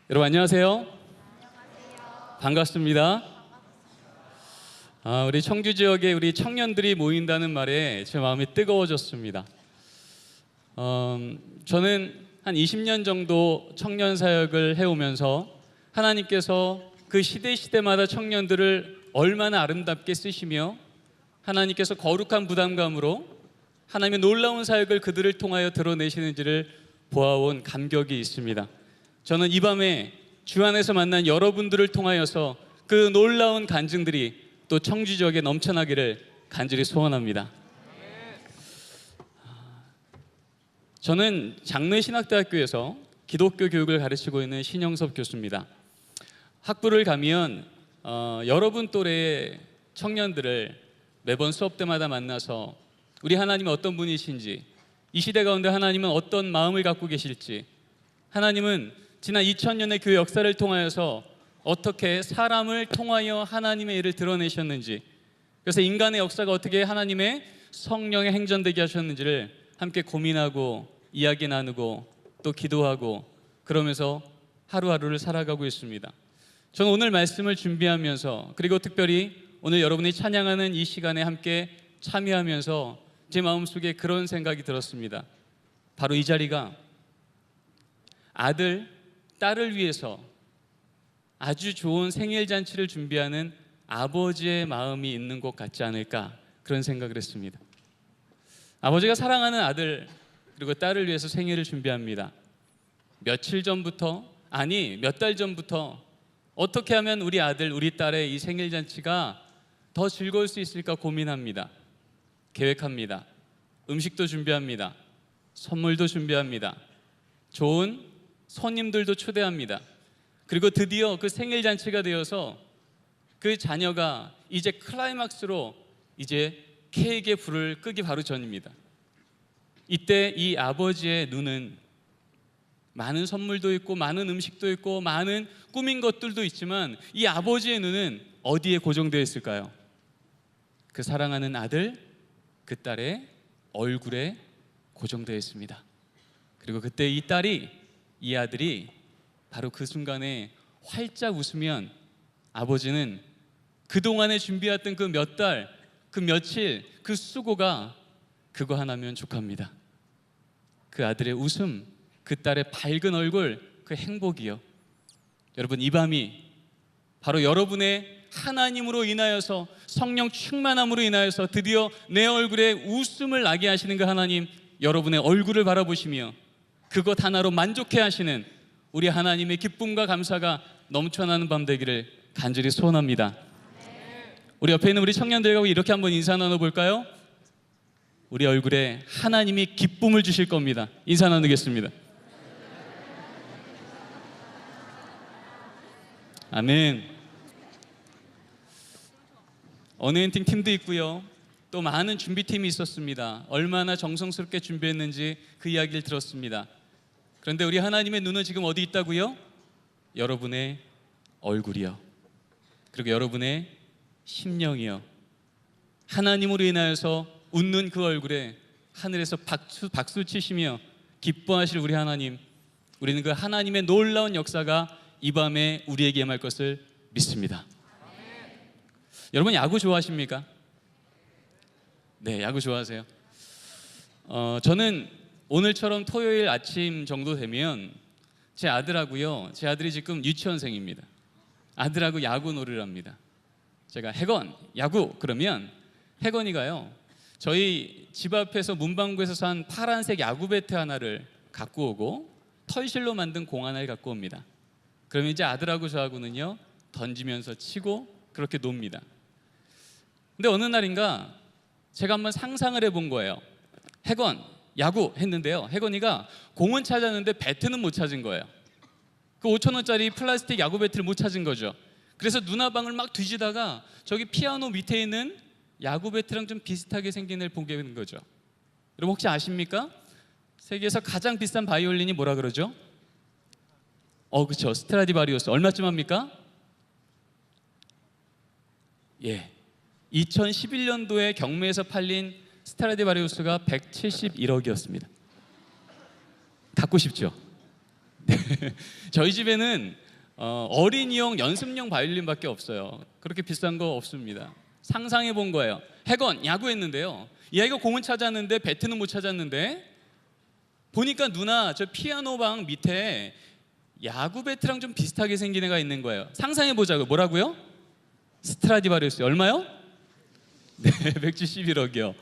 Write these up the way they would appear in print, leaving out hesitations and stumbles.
여러분 안녕하세요. 반갑습니다. 우리 청주 지역에 우리 청년들이 모인다는 말에 제 마음이 뜨거워졌습니다. 저는 한 20년 정도 청년 사역을 해오면서 하나님께서 그 시대마다 청년들을 얼마나 아름답게 쓰시며 하나님께서 거룩한 부담감으로 하나님의 놀라운 사역을 그들을 통하여 드러내시는지를 보아온 감격이 있습니다. 저는 이 밤에 주 안에서 만난 여러분들을 통하여서 그 놀라운 간증들이 또 청주 지역에 넘쳐나기를 간절히 소원합니다. 저는 장로신학대학교에서 기독교 교육을 가르치고 있는 신영섭 교수입니다. 학부를 가면 여러분 또래의 청년들을 매번 수업 때마다 만나서 우리 하나님은 어떤 분이신지, 이 시대 가운데 하나님은 어떤 마음을 갖고 계실지, 하나님은 지난 2000년의 교회 역사를 통하여서 어떻게 사람을 통하여 하나님의 일을 드러내셨는지, 그래서 인간의 역사가 어떻게 하나님의 성령의 행전되게 하셨는지를 함께 고민하고 이야기 나누고 또 기도하고 그러면서 하루하루를 살아가고 있습니다. 저는 오늘 말씀을 준비하면서 그리고 특별히 오늘 여러분이 찬양하는 이 시간에 함께 참여하면서 제 마음속에 그런 생각이 들었습니다. 바로 이 자리가 아들, 딸을 위해서 아주 좋은 생일 잔치를 준비하는 아버지의 마음이 있는 것 같지 않을까, 그런 생각을 했습니다. 아버지가 사랑하는 아들 그리고 딸을 위해서 생일을 준비합니다. 며칠 전부터, 아니 몇 달 전부터 어떻게 하면 우리 아들, 우리 딸의 이 생일 잔치가 더 즐거울 수 있을까 고민합니다. 계획합니다. 음식도 준비합니다. 선물도 준비합니다. 좋은 손님들도 초대합니다. 그리고 드디어 그 생일 잔치가 되어서 그 자녀가 이제 클라이막스로 이제 케이크의 불을 끄기 바로 전입니다. 이때 이 아버지의 눈은 많은 선물도 있고 많은 음식도 있고 많은 꾸민 것들도 있지만 이 아버지의 눈은 어디에 고정되어 있을까요? 그 사랑하는 아들, 그 딸의 얼굴에 고정되어 있습니다. 그리고 그때 이 딸이, 이 아들이 바로 그 순간에 활짝 웃으면 아버지는 그동안에 준비했던 그 몇 달, 그 며칠, 그 수고가 그거 하나면 족합니다. 그 아들의 웃음, 그 딸의 밝은 얼굴, 그 행복이요. 여러분, 이 밤이 바로 여러분의 하나님으로 인하여서, 성령 충만함으로 인하여서 드디어 내 얼굴에 웃음을 나게 하시는 그 하나님, 여러분의 얼굴을 바라보시며 그것 하나로 만족해 하시는 우리 하나님의 기쁨과 감사가 넘쳐나는 밤 되기를 간절히 소원합니다. 우리 옆에 있는 우리 청년들과 이렇게 한번 인사 나눠볼까요? 우리 얼굴에 하나님이 기쁨을 주실 겁니다. 인사 나누겠습니다. 아멘. 어네인팅 팀도 있고요, 또 많은 준비팀이 있었습니다. 얼마나 정성스럽게 준비했는지 그 이야기를 들었습니다. 그런데 우리 하나님의 눈은 지금 어디 있다고요? 여러분의 얼굴이요, 그리고 여러분의 심령이요. 하나님으로 인하여서 웃는 그 얼굴에 하늘에서 박수 치시며 기뻐하실 우리 하나님, 우리는 그 하나님의 놀라운 역사가 이 밤에 우리에게 임할 것을 믿습니다. 여러분, 야구 좋아하십니까? 네, 야구 좋아하세요? 저는 오늘처럼 토요일 아침 정도 되면 제 아들하고요, 제 아들이 지금 유치원생입니다. 아들하고 야구 놀이를 합니다. 제가 해건, 야구 그러면 해건이가요, 저희 집 앞에서 문방구에서 산 파란색 야구 배트 하나를 갖고 오고 털실로 만든 공 하나를 갖고 옵니다. 그러면 이제 아들하고 저하고는요, 던지면서 치고 그렇게 놉니다. 근데 어느 날인가 제가 한번 상상을 해본 거예요. 해건, 야구 했는데요, 해건이가 공은 찾았는데 배트는 못 찾은 거예요. 그 5,000원짜리 플라스틱 야구 배트를 못 찾은 거죠. 그래서 눈화방을 막 뒤지다가 저기 피아노 밑에 있는 야구 배트랑 좀 비슷하게 생긴 애를 보게 된 거죠. 여러분 혹시 아십니까? 세계에서 가장 비싼 바이올린이 뭐라 그러죠? 그렇죠, 스트라디바리우스. 얼마쯤 합니까? 2011년도에 경매에서 팔린 스트라디바리우스가 171억이었습니다. 갖고 싶죠? 네. 저희 집에는 어린이용 연습용 바이올린밖에 없어요. 그렇게 비싼 거 없습니다. 상상해 본 거예요. 해건 야구했는데요. 이 아이가 공은 찾았는데 배트는 못 찾았는데 보니까 누나 저 피아노 방 밑에 야구 배트랑 좀 비슷하게 생긴 애가 있는 거예요. 상상해 보자고요. 뭐라고요? 스트라디바리우스. 얼마요? 네, 171억이요.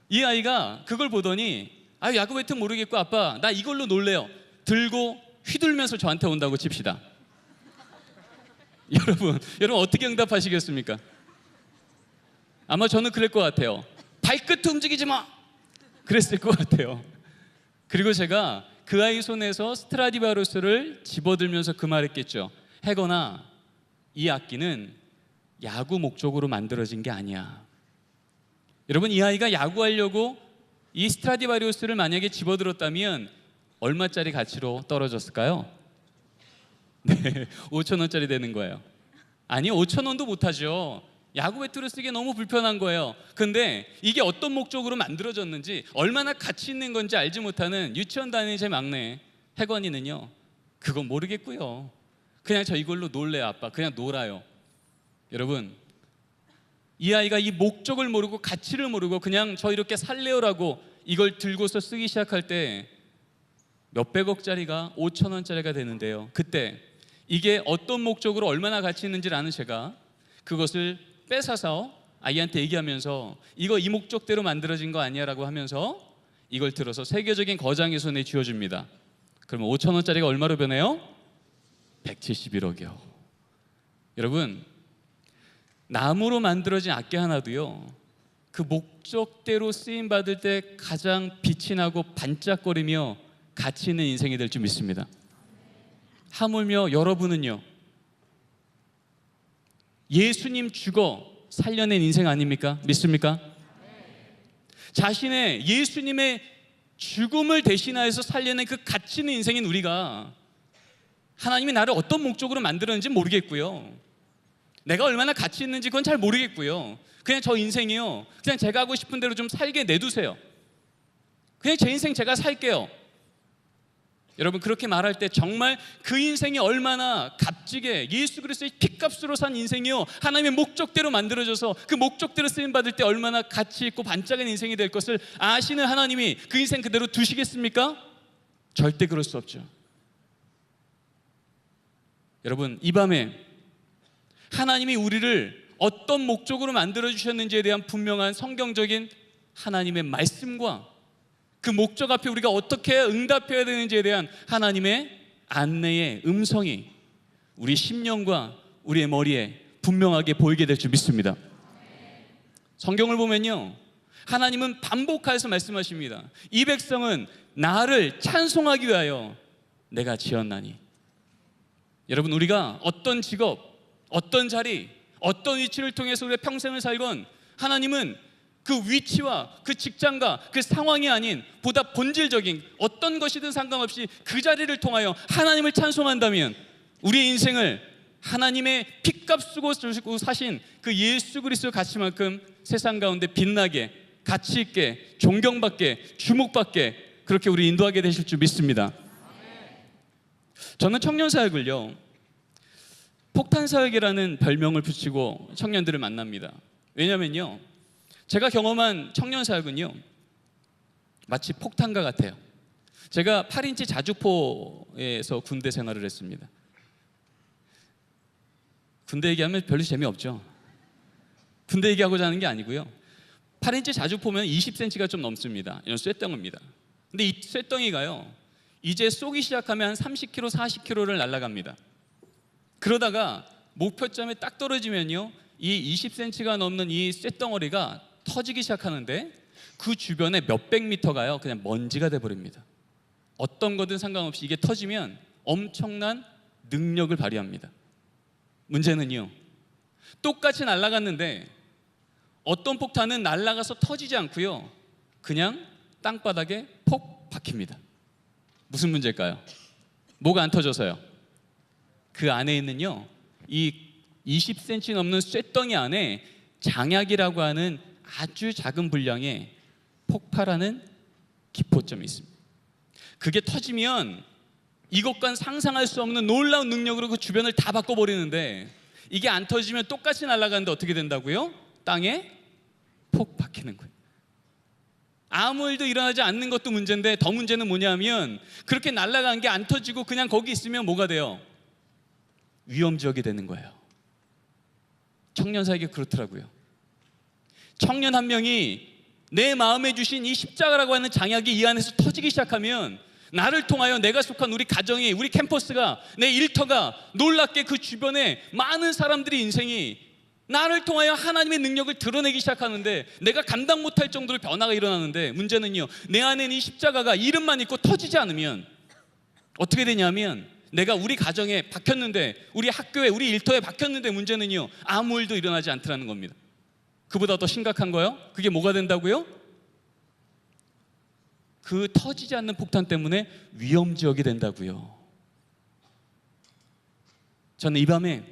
이 아이가 그걸 보더니 야구 배트 모르겠고 아빠 나 이걸로 놀래요. 들고 휘둘면서 저한테 온다고 칩시다. 여러분 어떻게 응답하시겠습니까? 아마 저는 그럴 것 같아요. 발끝 움직이지 마. 그랬을 것 같아요. 그리고 제가 그 아이 손에서 스트라디바리우스를 집어들면서 그 말했겠죠. 해거나 이 악기는 야구 목적으로 만들어진 게 아니야. 여러분 이 아이가 야구하려고 이 스트라디바리우스를 만약에 집어들었다면 얼마짜리 가치로 떨어졌을까요? 네, 5천 원짜리 되는 거예요. 아니 5천 원도 못하죠. 야구 배트를 쓰기 너무 불편한 거예요. 근데 이게 어떤 목적으로 만들어졌는지 얼마나 가치 있는 건지 알지 못하는 유치원 다니는 제 막내 혜건이는요 그건 모르겠고요. 그냥 저 이걸로 놀래요 아빠. 그냥 놀아요. 여러분 이 아이가 이 목적을 모르고 가치를 모르고 그냥 저 이렇게 살래요라고 이걸 들고서 쓰기 시작할 때 몇백억짜리가 5천 원짜리가 되는데요. 그때 이게 어떤 목적으로 얼마나 가치 있는지를 아는 제가 그것을 뺏어서 아이한테 얘기하면서 이거 이 목적대로 만들어진 거 아니야 라고 하면서 이걸 들어서 세계적인 거장의 손에 쥐어줍니다. 그러면 5천 원짜리가 얼마로 변해요? 171억이요. 여러분 나무로 만들어진 악기 하나도요 그 목적대로 쓰임받을 때 가장 빛이 나고 반짝거리며 가치 있는 인생이 될 줄 믿습니다. 하물며 여러분은요 예수님 죽어 살려낸 인생 아닙니까? 믿습니까? 자신의 예수님의 죽음을 대신하여서 살려낸 그 가치 있는 인생인 우리가 하나님이 나를 어떤 목적으로 만들었는지 모르겠고요. 내가 얼마나 가치 있는지 그건 잘 모르겠고요. 그냥 저 인생이요 그냥 제가 하고 싶은 대로 좀 살게 내두세요. 그냥 제 인생 제가 살게요. 여러분 그렇게 말할 때 정말 그 인생이 얼마나 값지게 예수 그리스도의 피값으로 산 인생이요 하나님의 목적대로 만들어져서 그 목적대로 쓰임받을 때 얼마나 가치 있고 반짝이는 인생이 될 것을 아시는 하나님이 그 인생 그대로 두시겠습니까? 절대 그럴 수 없죠. 여러분 이 밤에 하나님이 우리를 어떤 목적으로 만들어주셨는지에 대한 분명한 성경적인 하나님의 말씀과 그 목적 앞에 우리가 어떻게 응답해야 되는지에 대한 하나님의 안내의 음성이 우리 심령과 우리의 머리에 분명하게 보이게 될 줄 믿습니다. 성경을 보면요 하나님은 반복하여서 말씀하십니다. 이 백성은 나를 찬송하기 위하여 내가 지었나니. 여러분 우리가 어떤 직업, 어떤 자리, 어떤 위치를 통해서 우리의 평생을 살건 하나님은 그 위치와 그 직장과 그 상황이 아닌 보다 본질적인 어떤 것이든 상관없이 그 자리를 통하여 하나님을 찬송한다면 우리의 인생을 하나님의 피값 쓰고 사신 그 예수 그리스도 가치만큼 세상 가운데 빛나게 가치 있게 존경받게 주목받게 그렇게 우리 인도하게 되실 줄 믿습니다. 저는 청년사역을요 폭탄사역이라는 별명을 붙이고 청년들을 만납니다. 왜냐면요 제가 경험한 청년사역은요 마치 폭탄과 같아요. 제가 8인치 자주포에서 군대 생활을 했습니다. 군대 얘기하면 별로 재미없죠. 군대 얘기하고자 하는 게 아니고요 8인치 자주포면 20cm가 좀 넘습니다. 이런 쇳덩입니다. 근데 이 쇳덩이가요 이제 쏘기 시작하면 한 30km, 40km를 날아갑니다. 그러다가 목표점에 딱 떨어지면요 이 20cm가 넘는 이 쇳덩어리가 터지기 시작하는데 그 주변에 몇백 미터가요 그냥 먼지가 돼버립니다. 어떤 거든 상관없이 이게 터지면 엄청난 능력을 발휘합니다. 문제는요 똑같이 날아갔는데 어떤 폭탄은 날아가서 터지지 않고요 그냥 땅바닥에 폭 박힙니다. 무슨 문제일까요? 뭐가 안 터져서요? 그 안에 있는요 이 20cm 넘는 쇳덩이 안에 장약이라고 하는 아주 작은 분량의 폭발하는 기포점이 있습니다. 그게 터지면 이것과는 상상할 수 없는 놀라운 능력으로 그 주변을 다 바꿔버리는데, 이게 안 터지면 똑같이 날아가는데 어떻게 된다고요? 땅에 폭 박히는 거예요. 아무 일도 일어나지 않는 것도 문제인데, 더 문제는 뭐냐면 그렇게 날아간 게 안 터지고 그냥 거기 있으면 뭐가 돼요? 위험지역이 되는 거예요. 청년 사에게 그렇더라고요. 청년 한 명이 내 마음에 주신 이 십자가라고 하는 장약이 이 안에서 터지기 시작하면, 나를 통하여 내가 속한 우리 가정이, 우리 캠퍼스가, 내 일터가, 놀랍게 그 주변에 많은 사람들의 인생이 나를 통하여 하나님의 능력을 드러내기 시작하는데, 내가 감당 못할 정도로 변화가 일어나는데, 문제는요, 내 안에는 이 십자가가 이름만 있고 터지지 않으면 어떻게 되냐면, 내가 우리 가정에 박혔는데, 우리 학교에, 우리 일터에 박혔는데, 문제는요, 아무 일도 일어나지 않더라는 겁니다. 그보다 더 심각한 거요? 그게 뭐가 된다고요? 그 터지지 않는 폭탄 때문에 위험지역이 된다고요. 저는 이 밤에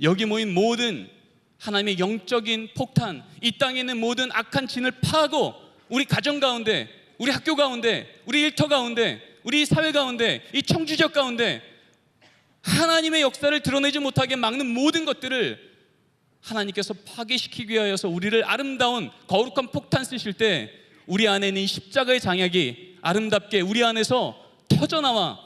여기 모인 모든 하나님의 영적인 폭탄, 이 땅에 있는 모든 악한 진을 파고, 우리 가정 가운데, 우리 학교 가운데, 우리 일터 가운데, 우리 사회 가운데, 이 청주지역 가운데 하나님의 역사를 드러내지 못하게 막는 모든 것들을 하나님께서 파괴시키기 위하여서 우리를 아름다운 거룩한 폭탄 쓰실 때, 우리 안에 있는 이 십자가의 장약이 아름답게 우리 안에서 터져나와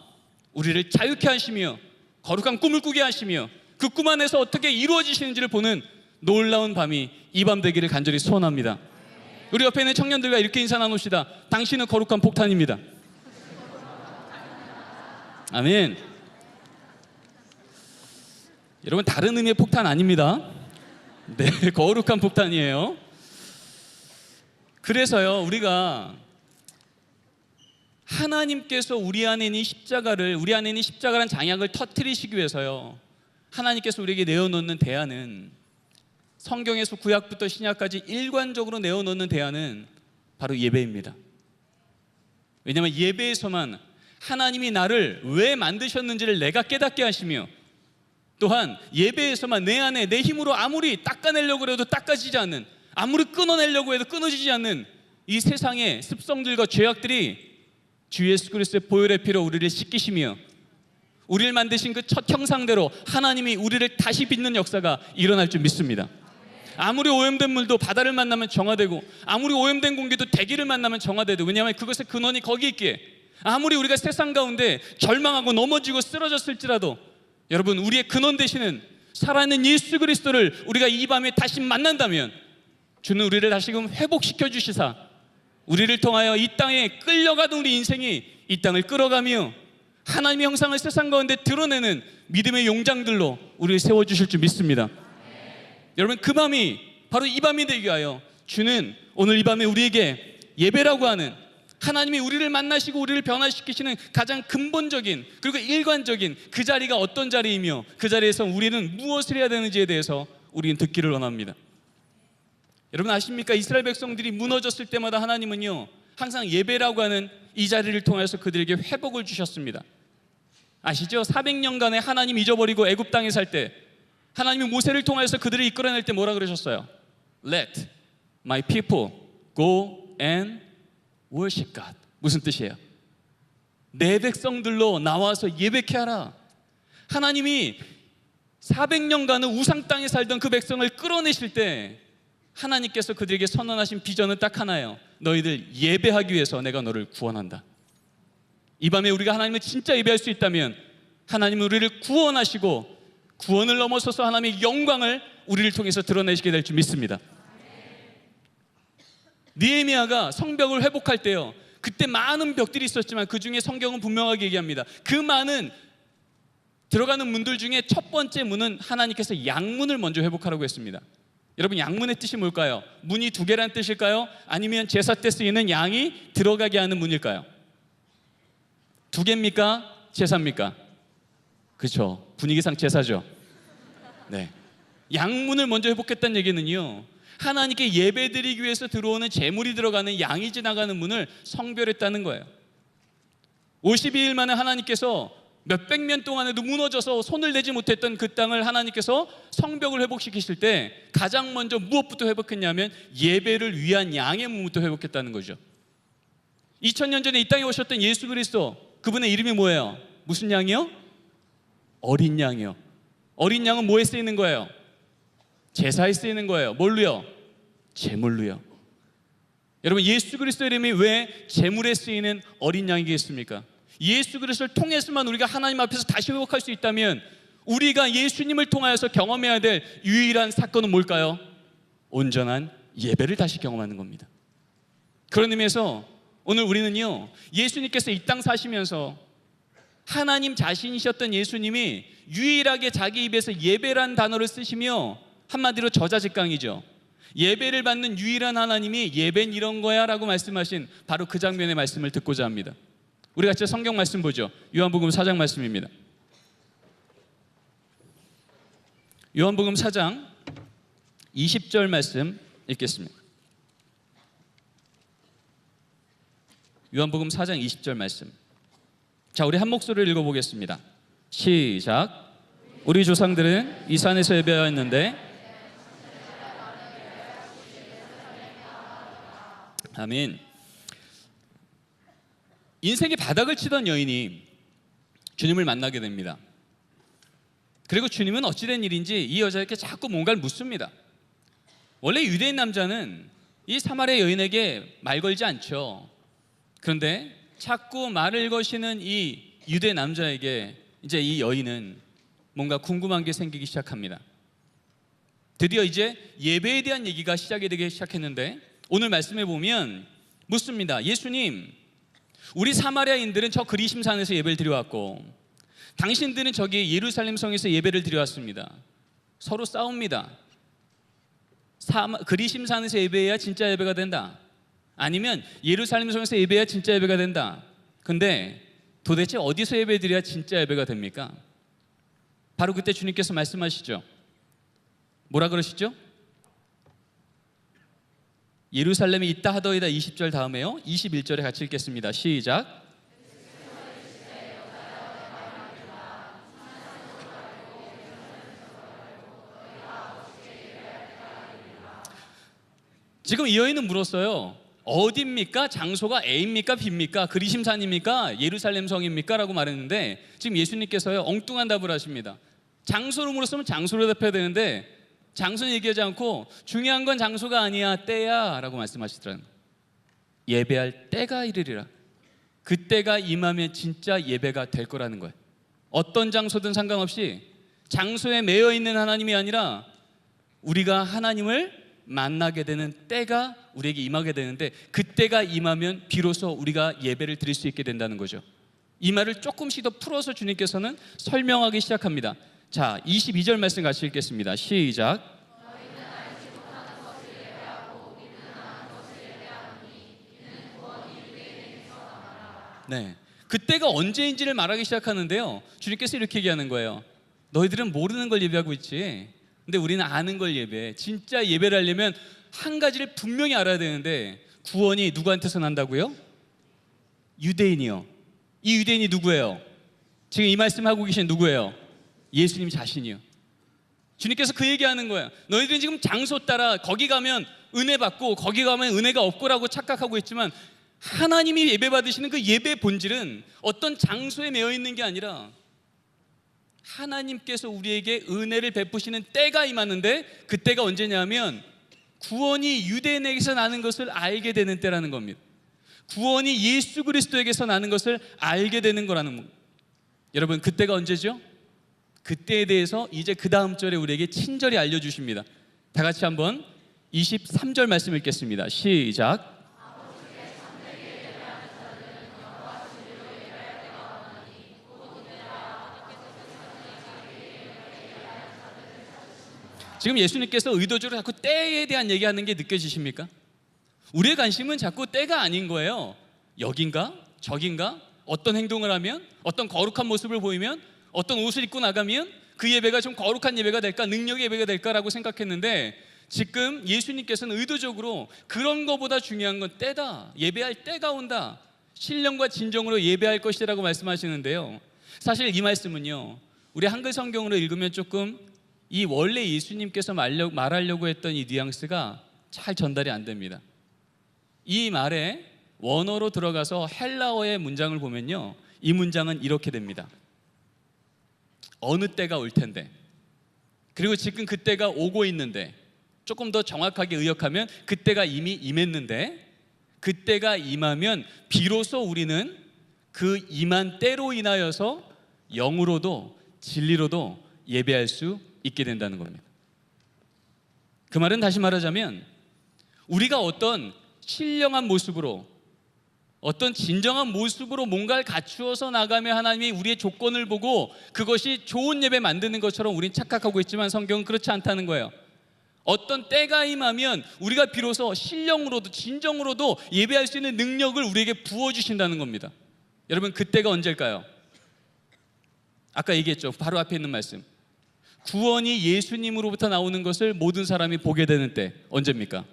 우리를 자유케 하시며 거룩한 꿈을 꾸게 하시며 그 꿈 안에서 어떻게 이루어지시는지를 보는 놀라운 밤이 이 밤 되기를 간절히 소원합니다. 우리 옆에 있는 청년들과 이렇게 인사 나눕시다. 당신은 거룩한 폭탄입니다. 아멘. 여러분, 다른 의미의 폭탄 아닙니다. 네, 거룩한 폭탄이에요. 그래서요, 우리가 하나님께서 우리 안에 있는 십자가를, 우리 안에 있는 십자가란 장약을 터뜨리시기 위해서요, 하나님께서 우리에게 내어놓는 대안은, 성경에서 구약부터 신약까지 일관적으로 내어놓는 대안은 바로 예배입니다. 왜냐하면 예배에서만 하나님이 나를 왜 만드셨는지를 내가 깨닫게 하시며, 또한 예배에서만 내 안에 내 힘으로 아무리 닦아내려고 해도 닦아지지 않는, 아무리 끊어내려고 해도 끊어지지 않는 이 세상의 습성들과 죄악들이 주 예수 그리스도의 보혈의 피로 우리를 씻기시며, 우리를 만드신 그 첫 형상대로 하나님이 우리를 다시 빚는 역사가 일어날 줄 믿습니다. 아무리 오염된 물도 바다를 만나면 정화되고, 아무리 오염된 공기도 대기를 만나면 정화되고, 왜냐하면 그것의 근원이 거기 있기에, 아무리 우리가 세상 가운데 절망하고 넘어지고 쓰러졌을지라도, 여러분, 우리의 근원 되시는 살아있는 예수 그리스도를 우리가 이 밤에 다시 만난다면, 주는 우리를 다시금 회복시켜 주시사 우리를 통하여 이 땅에 끌려가던 우리 인생이 이 땅을 끌어가며 하나님의 형상을 세상 가운데 드러내는 믿음의 용장들로 우리를 세워주실 줄 믿습니다. 여러분, 그 밤이 바로 이 밤이 되게 하여 주는 오늘 이 밤에 우리에게 예배라고 하는, 하나님이 우리를 만나시고 우리를 변화시키시는 가장 근본적인 그리고 일관적인 그 자리가 어떤 자리이며, 그 자리에서 우리는 무엇을 해야 되는지에 대해서 우리는 듣기를 원합니다. 여러분, 아십니까? 이스라엘 백성들이 무너졌을 때마다 하나님은요, 항상 예배라고 하는 이 자리를 통해서 그들에게 회복을 주셨습니다. 아시죠? 400년간의 하나님 잊어버리고 애굽 땅에 살 때 하나님이 모세를 통해서 그들을 이끌어낼 때 뭐라 그러셨어요? Let my people go and worship God. 무슨 뜻이에요? 내 백성들로 나와서 예배케 하라. 하나님이 400년간은 우상 땅에 살던 그 백성을 끌어내실 때 하나님께서 그들에게 선언하신 비전은 딱 하나예요. 너희들 예배하기 위해서 내가 너를 구원한다. 이 밤에 우리가 하나님을 진짜 예배할 수 있다면, 하나님은 우리를 구원하시고 구원을 넘어서서 하나님의 영광을 우리를 통해서 드러내시게 될 줄 믿습니다. 느헤미야가 성벽을 회복할 때요, 그때 많은 벽들이 있었지만 그 중에 성경은 분명하게 얘기합니다. 그 많은 들어가는 문들 중에 첫 번째 문은 하나님께서 양문을 먼저 회복하라고 했습니다. 여러분, 양문의 뜻이 뭘까요? 문이 두 개란 뜻일까요? 아니면 제사 때 쓰이는 양이 들어가게 하는 문일까요? 두 개입니까? 제사입니까? 그렇죠, 분위기상 제사죠. 네, 양문을 먼저 회복했다는 얘기는요, 하나님께 예배드리기 위해서 들어오는 제물이 들어가는 양이 지나가는 문을 성별했다는 거예요. 52일 만에 하나님께서 몇백 년 동안에도 무너져서 손을 대지 못했던 그 땅을 하나님께서 성벽을 회복시키실 때 가장 먼저 무엇부터 회복했냐면 예배를 위한 양의 문부터 회복했다는 거죠. 2000년 전에 이 땅에 오셨던 예수 그리스도, 그분의 이름이 뭐예요? 무슨 양이요? 어린 양이요. 어린 양은 뭐에 쓰이는 거예요? 제사에 쓰이는 거예요. 뭘로요? 제물로요. 여러분, 예수 그리스도 이름이 왜 제물에 쓰이는 어린 양이겠습니까? 예수 그리스도를 통해서만 우리가 하나님 앞에서 다시 회복할 수 있다면 우리가 예수님을 통하여서 경험해야 될 유일한 사건은 뭘까요? 온전한 예배를 다시 경험하는 겁니다. 그런 의미에서 오늘 우리는요, 예수님께서 이 땅 사시면서 하나님 자신이셨던 예수님이 유일하게 자기 입에서 예배란 단어를 쓰시며 한마디로 저자직강이죠. 예배를 받는 유일한 하나님이 예배는 이런 거야 라고 말씀하신 바로 그 장면의 말씀을 듣고자 합니다. 우리 같이 성경 말씀 보죠. 요한복음 4장 말씀입니다. 요한복음 4장 20절 말씀 읽겠습니다. 요한복음 4장 20절 말씀. 자, 우리 한 목소리를 읽어보겠습니다. 시작. 우리 조상들은 이 산에서 예배하였는데 아멘. 인생의 바닥을 치던 여인이 주님을 만나게 됩니다. 그리고 주님은 어찌된 일인지 이 여자에게 자꾸 뭔가를 묻습니다. 원래 유대인 남자는 이 사마리아 여인에게 말 걸지 않죠. 그런데 자꾸 말을 거시는 이 유대 남자에게 이제 이 여인은 뭔가 궁금한 게 생기기 시작합니다. 드디어 이제 예배에 대한 얘기가 시작이 되기 시작했는데 오늘 말씀에 보면 묻습니다. 예수님, 우리 사마리아인들은 저 그리심산에서 예배를 드려왔고 당신들은 저기 예루살렘 성에서 예배를 드려왔습니다. 서로 싸웁니다. 그리심산에서 예배해야 진짜 예배가 된다. 아니면 예루살렘 성에서 예배해야 진짜 예배가 된다. 근데 도대체 어디서 예배 드려야 진짜 예배가 됩니까? 바로 그때 주님께서 말씀하시죠. 뭐라 그러시죠? 예루살렘에 있다 하더이다 20절 다음에요. 21절에 같이 읽겠습니다. 시작. 지금 이 여인은 물었어요. 어디입니까? 장소가 A입니까? B입니까? 그리심산입니까? 예루살렘 성입니까? 라고 말했는데 지금 예수님께서요 엉뚱한 답을 하십니다. 장소로 물었으면 장소로 답해야 되는데 장소는 얘기하지 않고 중요한 건 장소가 아니야, 때야 라고 말씀하시더라고요. 예배할 때가 이르리라. 그때가 임하면 진짜 예배가 될 거라는 거예요. 어떤 장소든 상관없이 장소에 매여 있는 하나님이 아니라 우리가 하나님을 만나게 되는 때가 우리에게 임하게 되는데 그때가 임하면 비로소 우리가 예배를 드릴 수 있게 된다는 거죠. 이 말을 조금씩 더 풀어서 주님께서는 설명하기 시작합니다. 자, 22절 말씀 같이 읽겠습니다. 시작. 네, 그때가 언제인지를 말하기 시작하는데요. 주님께서 이렇게 얘기하는 거예요. 너희들은 모르는 걸 예배하고 있지. 근데 우리는 아는 걸 예배해. 진짜 예배를 하려면 한 가지를 분명히 알아야 되는데 구원이 누구한테서 난다고요? 유대인이요. 이 유대인이 누구예요? 지금 이 말씀하고 계신 누구예요? 예수님 자신이요. 주님께서 그 얘기하는 거예요. 너희들은 지금 장소 따라 거기 가면 은혜 받고 거기 가면 은혜가 없고라고 착각하고 있지만 하나님이 예배 받으시는 그 예배의 본질은 어떤 장소에 매여 있는 게 아니라 하나님께서 우리에게 은혜를 베푸시는 때가 임하는데 그 때가 언제냐면 구원이 유대인에게서 나는 것을 알게 되는 때라는 겁니다. 구원이 예수 그리스도에게서 나는 것을 알게 되는 거라는 겁니다. 여러분, 그때가 언제죠? 그때에 대해서 이제 그 다음 절에 우리에게 친절히 알려주십니다. 다 같이 한번 23절 말씀 읽겠습니다. 시작. 지금 예수님께서 의도적으로 자꾸 때에 대한 얘기하는 게 느껴지십니까? 우리의 관심은 자꾸 때가 아닌 거예요. 여긴가? 저긴가? 어떤 행동을 하면? 어떤 거룩한 모습을 보이면? 어떤 옷을 입고 나가면 그 예배가 좀 거룩한 예배가 될까? 능력의 예배가 될까라고 생각했는데 지금 예수님께서는 의도적으로 그런 거보다 중요한 건 때다. 예배할 때가 온다. 신령과 진정으로 예배할 것이라고 말씀하시는데요. 사실 이 말씀은요, 우리 한글 성경으로 읽으면 조금 이 원래 예수님께서 말하려고 했던 이 뉘앙스가 잘 전달이 안 됩니다. 이 말에 원어로 들어가서 헬라어의 문장을 보면요, 이 문장은 이렇게 됩니다. 어느 때가 올 텐데, 그리고 지금 그때가 오고 있는데, 조금 더 정확하게 의역하면 그때가 이미 임했는데, 그때가 임하면 비로소 우리는 그 임한 때로 인하여서 영으로도 진리로도 예배할 수 있게 된다는 겁니다. 그 말은 다시 말하자면 우리가 어떤 신령한 모습으로, 어떤 진정한 모습으로 뭔가를 갖추어서 나가며 하나님이 우리의 조건을 보고 그것이 좋은 예배 만드는 것처럼 우린 착각하고 있지만 성경은 그렇지 않다는 거예요. 어떤 때가 임하면 우리가 비로소 신령으로도 진정으로도 예배할 수 있는 능력을 우리에게 부어주신다는 겁니다. 여러분, 그때가 언제일까요? 아까 얘기했죠. 바로 앞에 있는 말씀. 구원이 예수님으로부터 나오는 것을 모든 사람이 보게 되는 때, 언제입니까?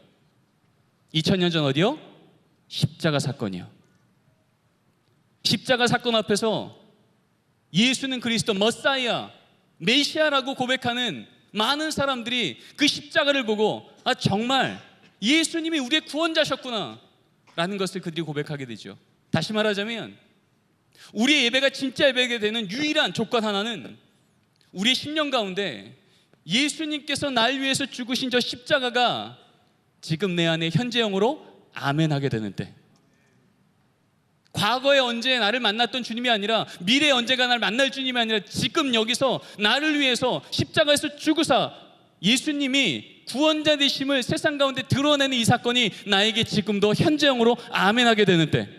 2000년 전 어디요? 십자가 사건이요. 십자가 사건 앞에서 예수는 그리스도, 머사이아, 메시아라고 고백하는 많은 사람들이 그 십자가를 보고 정말 예수님이 우리의 구원자셨구나 라는 것을 그들이 고백하게 되죠. 다시 말하자면 우리의 예배가 진짜 예배가 되는 유일한 조건 하나는 우리의 심령 가운데 예수님께서 날 위해서 죽으신 저 십자가가 지금 내 안에 현재형으로 아멘하게 되는 때, 과거에 언제 나를 만났던 주님이 아니라 미래에 언제가 나를 만날 주님이 아니라 지금 여기서 나를 위해서 십자가에서 죽으사 예수님이 구원자 되심을 세상 가운데 드러내는 이 사건이 나에게 지금도 현재형으로 아멘하게 되는 때,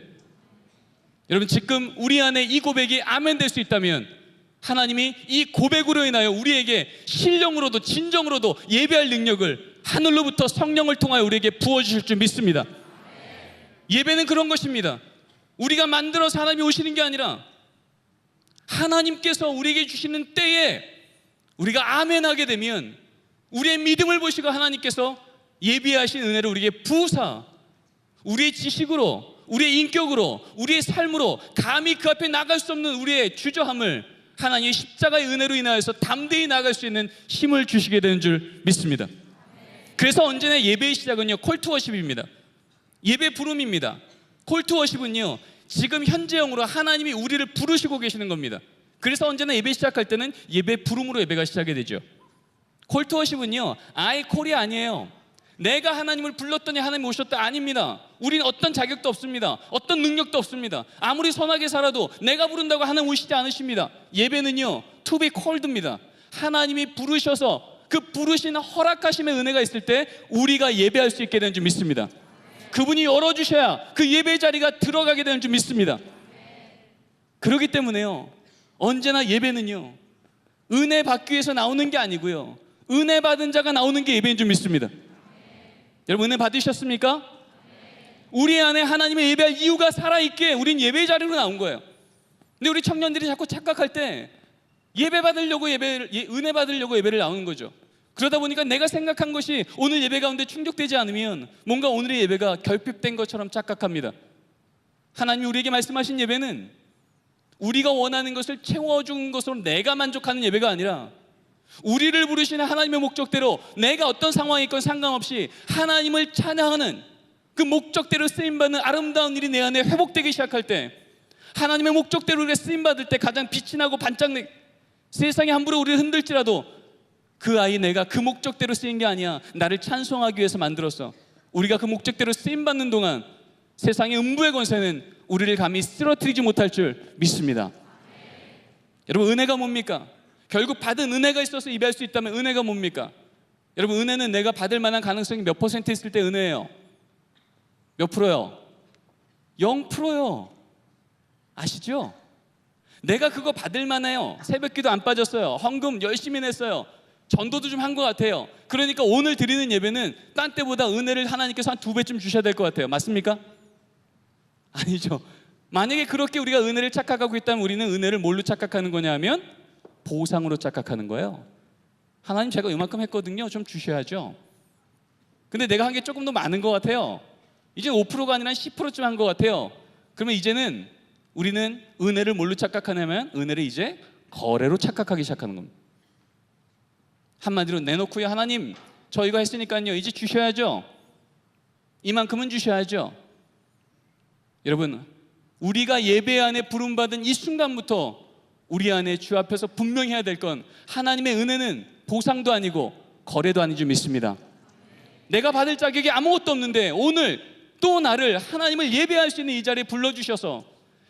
여러분, 지금 우리 안에 이 고백이 아멘될 수 있다면 하나님이 이 고백으로 인하여 우리에게 신령으로도 진정으로도 예배할 능력을 하늘로부터 성령을 통하여 우리에게 부어주실 줄 믿습니다. 예배는 그런 것입니다. 우리가 만들어서 하나님이 오시는 게 아니라 하나님께서 우리에게 주시는 때에 우리가 아멘하게 되면 우리의 믿음을 보시고 하나님께서 예비하신 은혜를 우리에게 부으사 우리의 지식으로, 우리의 인격으로, 우리의 삶으로 감히 그 앞에 나갈 수 없는 우리의 주저함을 하나님의 십자가의 은혜로 인하여서 담대히 나갈 수 있는 힘을 주시게 되는 줄 믿습니다. 그래서 언제나 예배의 시작은요, 콜투워십입니다. 예배 부름입니다. 콜투워십은요, 지금 현재형으로 하나님이 우리를 부르시고 계시는 겁니다. 그래서 언제나 예배 시작할 때는 예배 부름으로 예배가 시작이 되죠. 콜투워십은요, 아이 콜이 아니에요. 내가 하나님을 불렀더니 하나님 오셨다, 아닙니다. 우리는 어떤 자격도 없습니다. 어떤 능력도 없습니다. 아무리 선하게 살아도 내가 부른다고 하나님 오시지 않으십니다. 예배는요, to be called입니다. 하나님이 부르셔서 그 부르시는 허락하심의 은혜가 있을 때 우리가 예배할 수 있게 되는 줄 믿습니다. 그분이 열어주셔야 그 예배 자리가 들어가게 되는 줄 믿습니다. 그렇기 때문에요, 언제나 예배는요, 은혜 받기 위해서 나오는 게 아니고요, 은혜 받은 자가 나오는 게 예배인 줄 믿습니다. 여러분, 은혜 받으셨습니까? 우리 안에 하나님의 예배할 이유가 살아있게 우린 예배 자리로 나온 거예요. 근데 우리 청년들이 자꾸 착각할 때 예배 받으려고 은혜 받으려고 예배를 나오는 거죠. 그러다 보니까 내가 생각한 것이 오늘 예배 가운데 충족되지 않으면 뭔가 오늘의 예배가 결핍된 것처럼 착각합니다. 하나님이 우리에게 말씀하신 예배는 우리가 원하는 것을 채워주는 것으로 내가 만족하는 예배가 아니라 우리를 부르시는 하나님의 목적대로 내가 어떤 상황이 있건 상관없이 하나님을 찬양하는 그 목적대로 쓰임받는 아름다운 일이 내 안에 회복되기 시작할 때, 하나님의 목적대로 우리가 쓰임받을 때 가장 빛이 나고 반짝는, 세상에 함부로 우리를 흔들지라도 그 아이 내가 그 목적대로 쓰인 게 아니야, 나를 찬송하기 위해서 만들었어. 우리가 그 목적대로 쓰임받는 동안 세상의 음부의 권세는 우리를 감히 쓰러뜨리지 못할 줄 믿습니다. 여러분, 은혜가 뭡니까? 결국 받은 은혜가 있어서 예배할 수 있다면 은혜가 뭡니까? 여러분, 은혜는 내가 받을 만한 가능성이 몇 퍼센트 있을 때 은혜예요? 몇 프로요? 0%요. 아시죠? 내가 그거 받을 만해요. 새벽기도 안 빠졌어요. 헌금 열심히 냈어요. 전도도 좀 한 것 같아요. 그러니까 오늘 드리는 예배는 딴 때보다 은혜를 하나님께서 한 2배쯤 주셔야 될 것 같아요. 맞습니까? 아니죠. 만약에 그렇게 우리가 은혜를 착각하고 있다면 우리는 은혜를 뭘로 착각하는 거냐 하면 보상으로 착각하는 거예요. 하나님, 제가 이만큼 했거든요, 좀 주셔야죠. 근데 내가 한 게 조금 더 많은 것 같아요. 이제 5%가 아니라 10%쯤 한 것 같아요. 그러면 이제는 우리는 은혜를 뭘로 착각하냐면 은혜를 이제 거래로 착각하기 시작하는 겁니다. 한마디로 내놓고요, 하나님 저 이거 했으니까요, 이제 주셔야죠. 이만큼은 주셔야죠. 여러분, 우리가 예배 안에 부름받은 이 순간부터 우리 안에 주 앞에서 분명히 해야 될 건 하나님의 은혜는 보상도 아니고 거래도 아닌 줄 믿습니다. 내가 받을 자격이 아무것도 없는데 오늘 또 나를 하나님을 예배할 수 있는 이 자리에 불러주셔서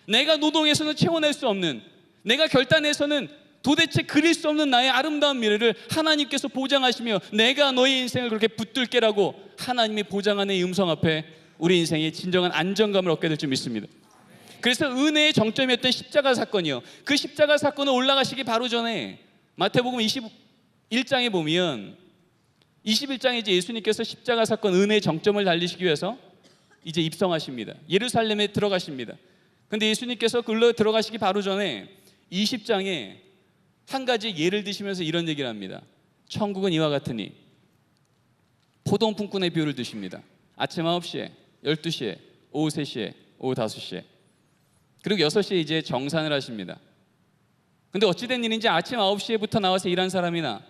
내가 노동해서는 채워낼 수 없는, 내가 결단해서는 도대체 그릴 수 없는 나의 아름다운 미래를 하나님께서 보장하시며 내가 너의 인생을 그렇게 붙들게라고 하나님이 보장하는 이 음성 앞에 우리 인생에 진정한 안정감을 얻게 될 줄 믿습니다. 그래서 은혜의 정점이었던 십자가 사건이요, 그 십자가 사건을 올라가시기 바로 전에 마태복음 21장에 보면 21장에 이제 예수님께서 십자가 사건 은혜의 정점을 달리시기 위해서 이제 입성하십니다. 예루살렘에 들어가십니다. 근데 예수님께서 글로 들어가시기 바로 전에 20장에 한 가지 예를 드시면서 이런 얘기를 합니다. 천국은 이와 같으니, 포도원품꾼의 비유를 드십니다. 아침 9시에, 12시에, 오후 3시에, 오후 5시에, 그리고 6시에 이제 정산을 하십니다. 근데 어찌된 일인지 아침 9시에부터 나와서 일한 사람이나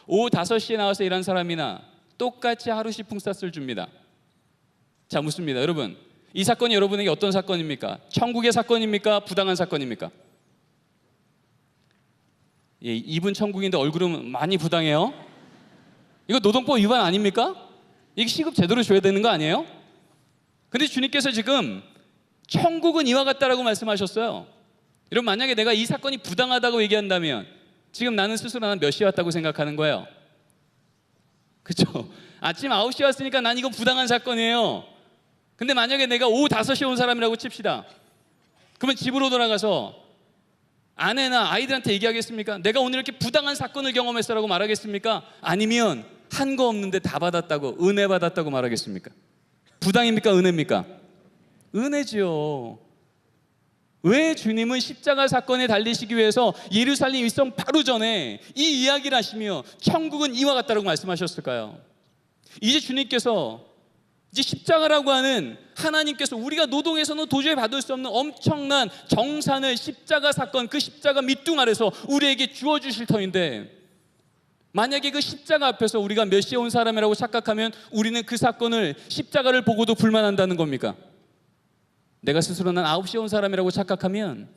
오후 5시에 나와서 일한 사람이나 똑같이 하루씩 풍사스를 줍니다. 자, 묻습니다. 여러분, 이 사건이 여러분에게 어떤 사건입니까? 천국의 사건입니까? 부당한 사건입니까? 예, 이분 천국인데 얼굴은 많이 부당해요. 이거 노동법 위반 아닙니까? 이게 시급 제대로 줘야 되는 거 아니에요? 근데 주님께서 지금 천국은 이와 같다라고 말씀하셨어요. 여러분, 만약에 내가 이 사건이 부당하다고 얘기한다면 지금 나는 스스로 몇 시에 왔다고 생각하는 거예요? 그렇죠? 아침 9시에 왔으니까 난 이거 부당한 사건이에요. 근데 만약에 내가 오후 5시에 온 사람이라고 칩시다. 그러면 집으로 돌아가서 아내나 아이들한테 얘기하겠습니까? 내가 오늘 이렇게 부당한 사건을 경험했어라고 말하겠습니까? 아니면 한 거 없는데 다 받았다고, 은혜 받았다고 말하겠습니까? 부당입니까? 은혜입니까? 은혜지요. 왜 주님은 십자가 사건에 달리시기 위해서 예루살렘 입성 바로 전에 이 이야기를 하시며 천국은 이와 같다라고 말씀하셨을까요? 이제 주님께서 이제 십자가라고 하는 하나님께서 우리가 노동해서는 도저히 받을 수 없는 엄청난 정산을 십자가 사건, 그 십자가 밑둥 아래서 우리에게 주어주실 터인데, 만약에 그 십자가 앞에서 우리가 몇 시에 온 사람이라고 착각하면 우리는 그 사건을, 십자가를 보고도 불만한다는 겁니까? 내가 스스로 난 9시에 온 사람이라고 착각하면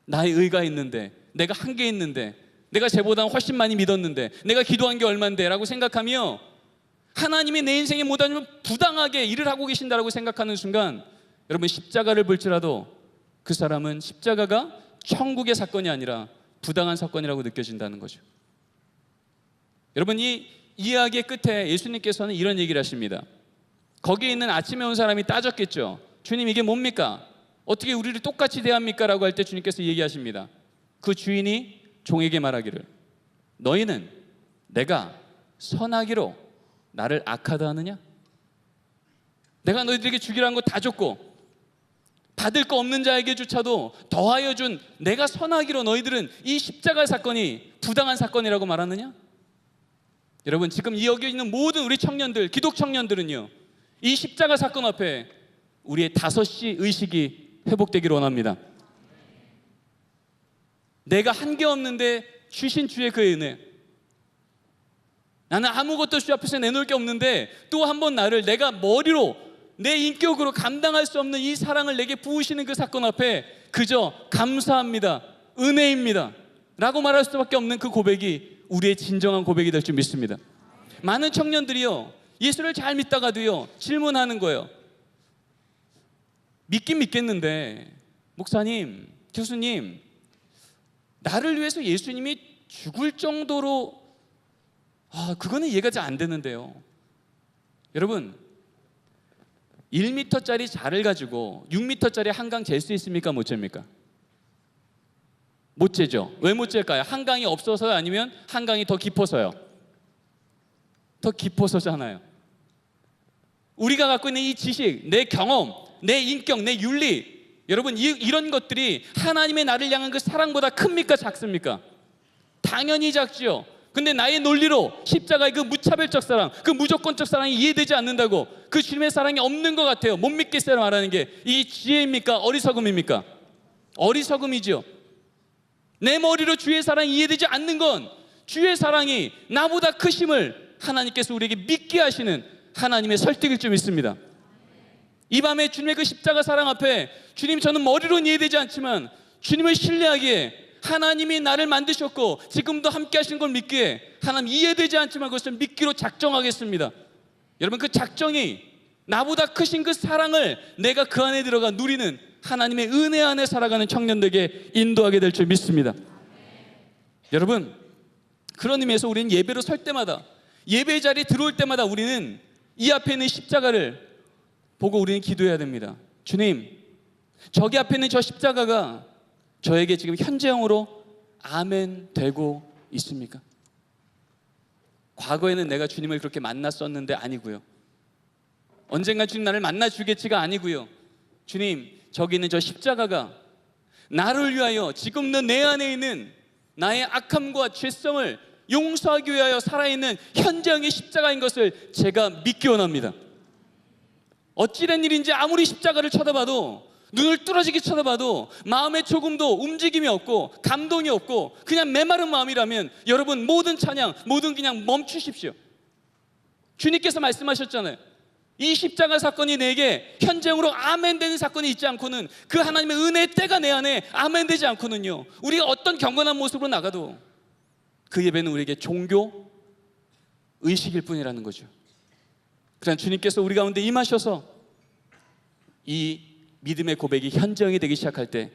나의 의가 있는데, 내가 한 게 있는데, 내가 쟤보다 훨씬 많이 믿었는데, 내가 기도한 게 얼만데 라고 생각하며 하나님이 내 인생에 못하면 부당하게 일을 하고 계신다라고 생각하는 순간, 여러분, 십자가를 볼지라도 그 사람은 십자가가 천국의 사건이 아니라 부당한 사건이라고 느껴진다는 거죠. 여러분, 이 이야기의 끝에 예수님께서는 이런 얘기를 하십니다. 거기에 있는 아침에 온 사람이 따졌겠죠. 주님, 이게 뭡니까? 어떻게 우리를 똑같이 대합니까? 라고 할 때 주님께서 얘기하십니다. 그 주인이 종에게 말하기를, 너희는 내가 선하기로 나를 악하다 하느냐? 내가 너희들에게 주기로 거 다 줬고 받을 거 없는 자에게조차도 더하여 준 내가 선하기로 너희들은 이 십자가 사건이 부당한 사건이라고 말하느냐? 여러분, 지금 이 여기 있는 모든 우리 청년들, 기독 청년들은요, 이 십자가 사건 앞에 우리의 5시 의식이 회복되기를 원합니다. 내가 한 게 없는데 주신 주의 그 은혜, 나는 아무것도 주 앞에서 내놓을 게 없는데 또 한 번 나를 내가 머리로 내 인격으로 감당할 수 없는 이 사랑을 내게 부으시는 그 사건 앞에 그저 감사합니다, 은혜입니다 라고 말할 수밖에 없는 그 고백이 우리의 진정한 고백이 될 줄 믿습니다. 많은 청년들이요, 예수를 잘 믿다가도요 질문하는 거예요. 믿긴 믿겠는데 목사님, 교수님, 나를 위해서 예수님이 죽을 정도로 그거는 이해가 잘 안 되는데요. 여러분, 1m짜리 자를 가지고 6m짜리 한강 잴 수 있습니까? 못 잽니까? 못 재죠. 왜 못 잴까요? 한강이 없어서요? 아니면 한강이 더 깊어서요? 더 깊어서잖아요. 우리가 갖고 있는 이 지식, 내 경험, 내 인격, 내 윤리, 여러분, 이런 것들이 하나님의 나를 향한 그 사랑보다 큽니까? 작습니까? 당연히 작지요. 근데 나의 논리로 십자가의 그 무차별적 사랑, 그 무조건적 사랑이 이해되지 않는다고, 그 주님의 사랑이 없는 것 같아요. 못 믿겠어요 말하는 게 이 지혜입니까? 어리석음입니까? 어리석음이죠. 내 머리로 주의 사랑이 이해되지 않는 건 주의 사랑이 나보다 크심을 하나님께서 우리에게 믿게 하시는 하나님의 설득일 줄 믿습니다. 이 밤에 주님의 그 십자가 사랑 앞에, 주님, 저는 머리로는 이해되지 않지만 주님을 신뢰하기에 하나님이 나를 만드셨고 지금도 함께 하시는 걸 믿기에 하나님 이해되지 않지만 그것을 믿기로 작정하겠습니다. 여러분, 그 작정이 나보다 크신 그 사랑을 내가 그 안에 들어가 누리는 하나님의 은혜 안에 살아가는 청년들에게 인도하게 될 줄 믿습니다. 여러분, 그런 의미에서 우리는 예배로 설 때마다, 예배 자리에 들어올 때마다 우리는 이 앞에 있는 십자가를 보고 우리는 기도해야 됩니다. 주님, 저기 앞에 있는 저 십자가가 저에게 지금 현재형으로 아멘 되고 있습니까? 과거에는 내가 주님을 그렇게 만났었는데 아니고요. 언젠가 주님 나를 만나주겠지가 아니고요. 주님, 저기 있는 저 십자가가 나를 위하여 지금도 내 안에 있는 나의 악함과 죄성을 용서하기 위하여 살아있는 현재형의 십자가인 것을 제가 믿기 원합니다. 어찌된 일인지 아무리 십자가를 쳐다봐도, 눈을 뚫어지게 쳐다봐도 마음에 조금도 움직임이 없고 감동이 없고 그냥 메마른 마음이라면 여러분, 모든 찬양, 모든 그냥 멈추십시오. 주님께서 말씀하셨잖아요. 이 십자가 사건이 내게 현재형으로 아멘 되는 사건이 있지 않고는, 그 하나님의 은혜의 때가 내 안에 아멘 되지 않고는요, 우리가 어떤 경건한 모습으로 나가도 그 예배는 우리에게 종교 의식일 뿐이라는 거죠. 그러나 주님께서 우리 가운데 임하셔서 이 믿음의 고백이 현재형이 되기 시작할 때,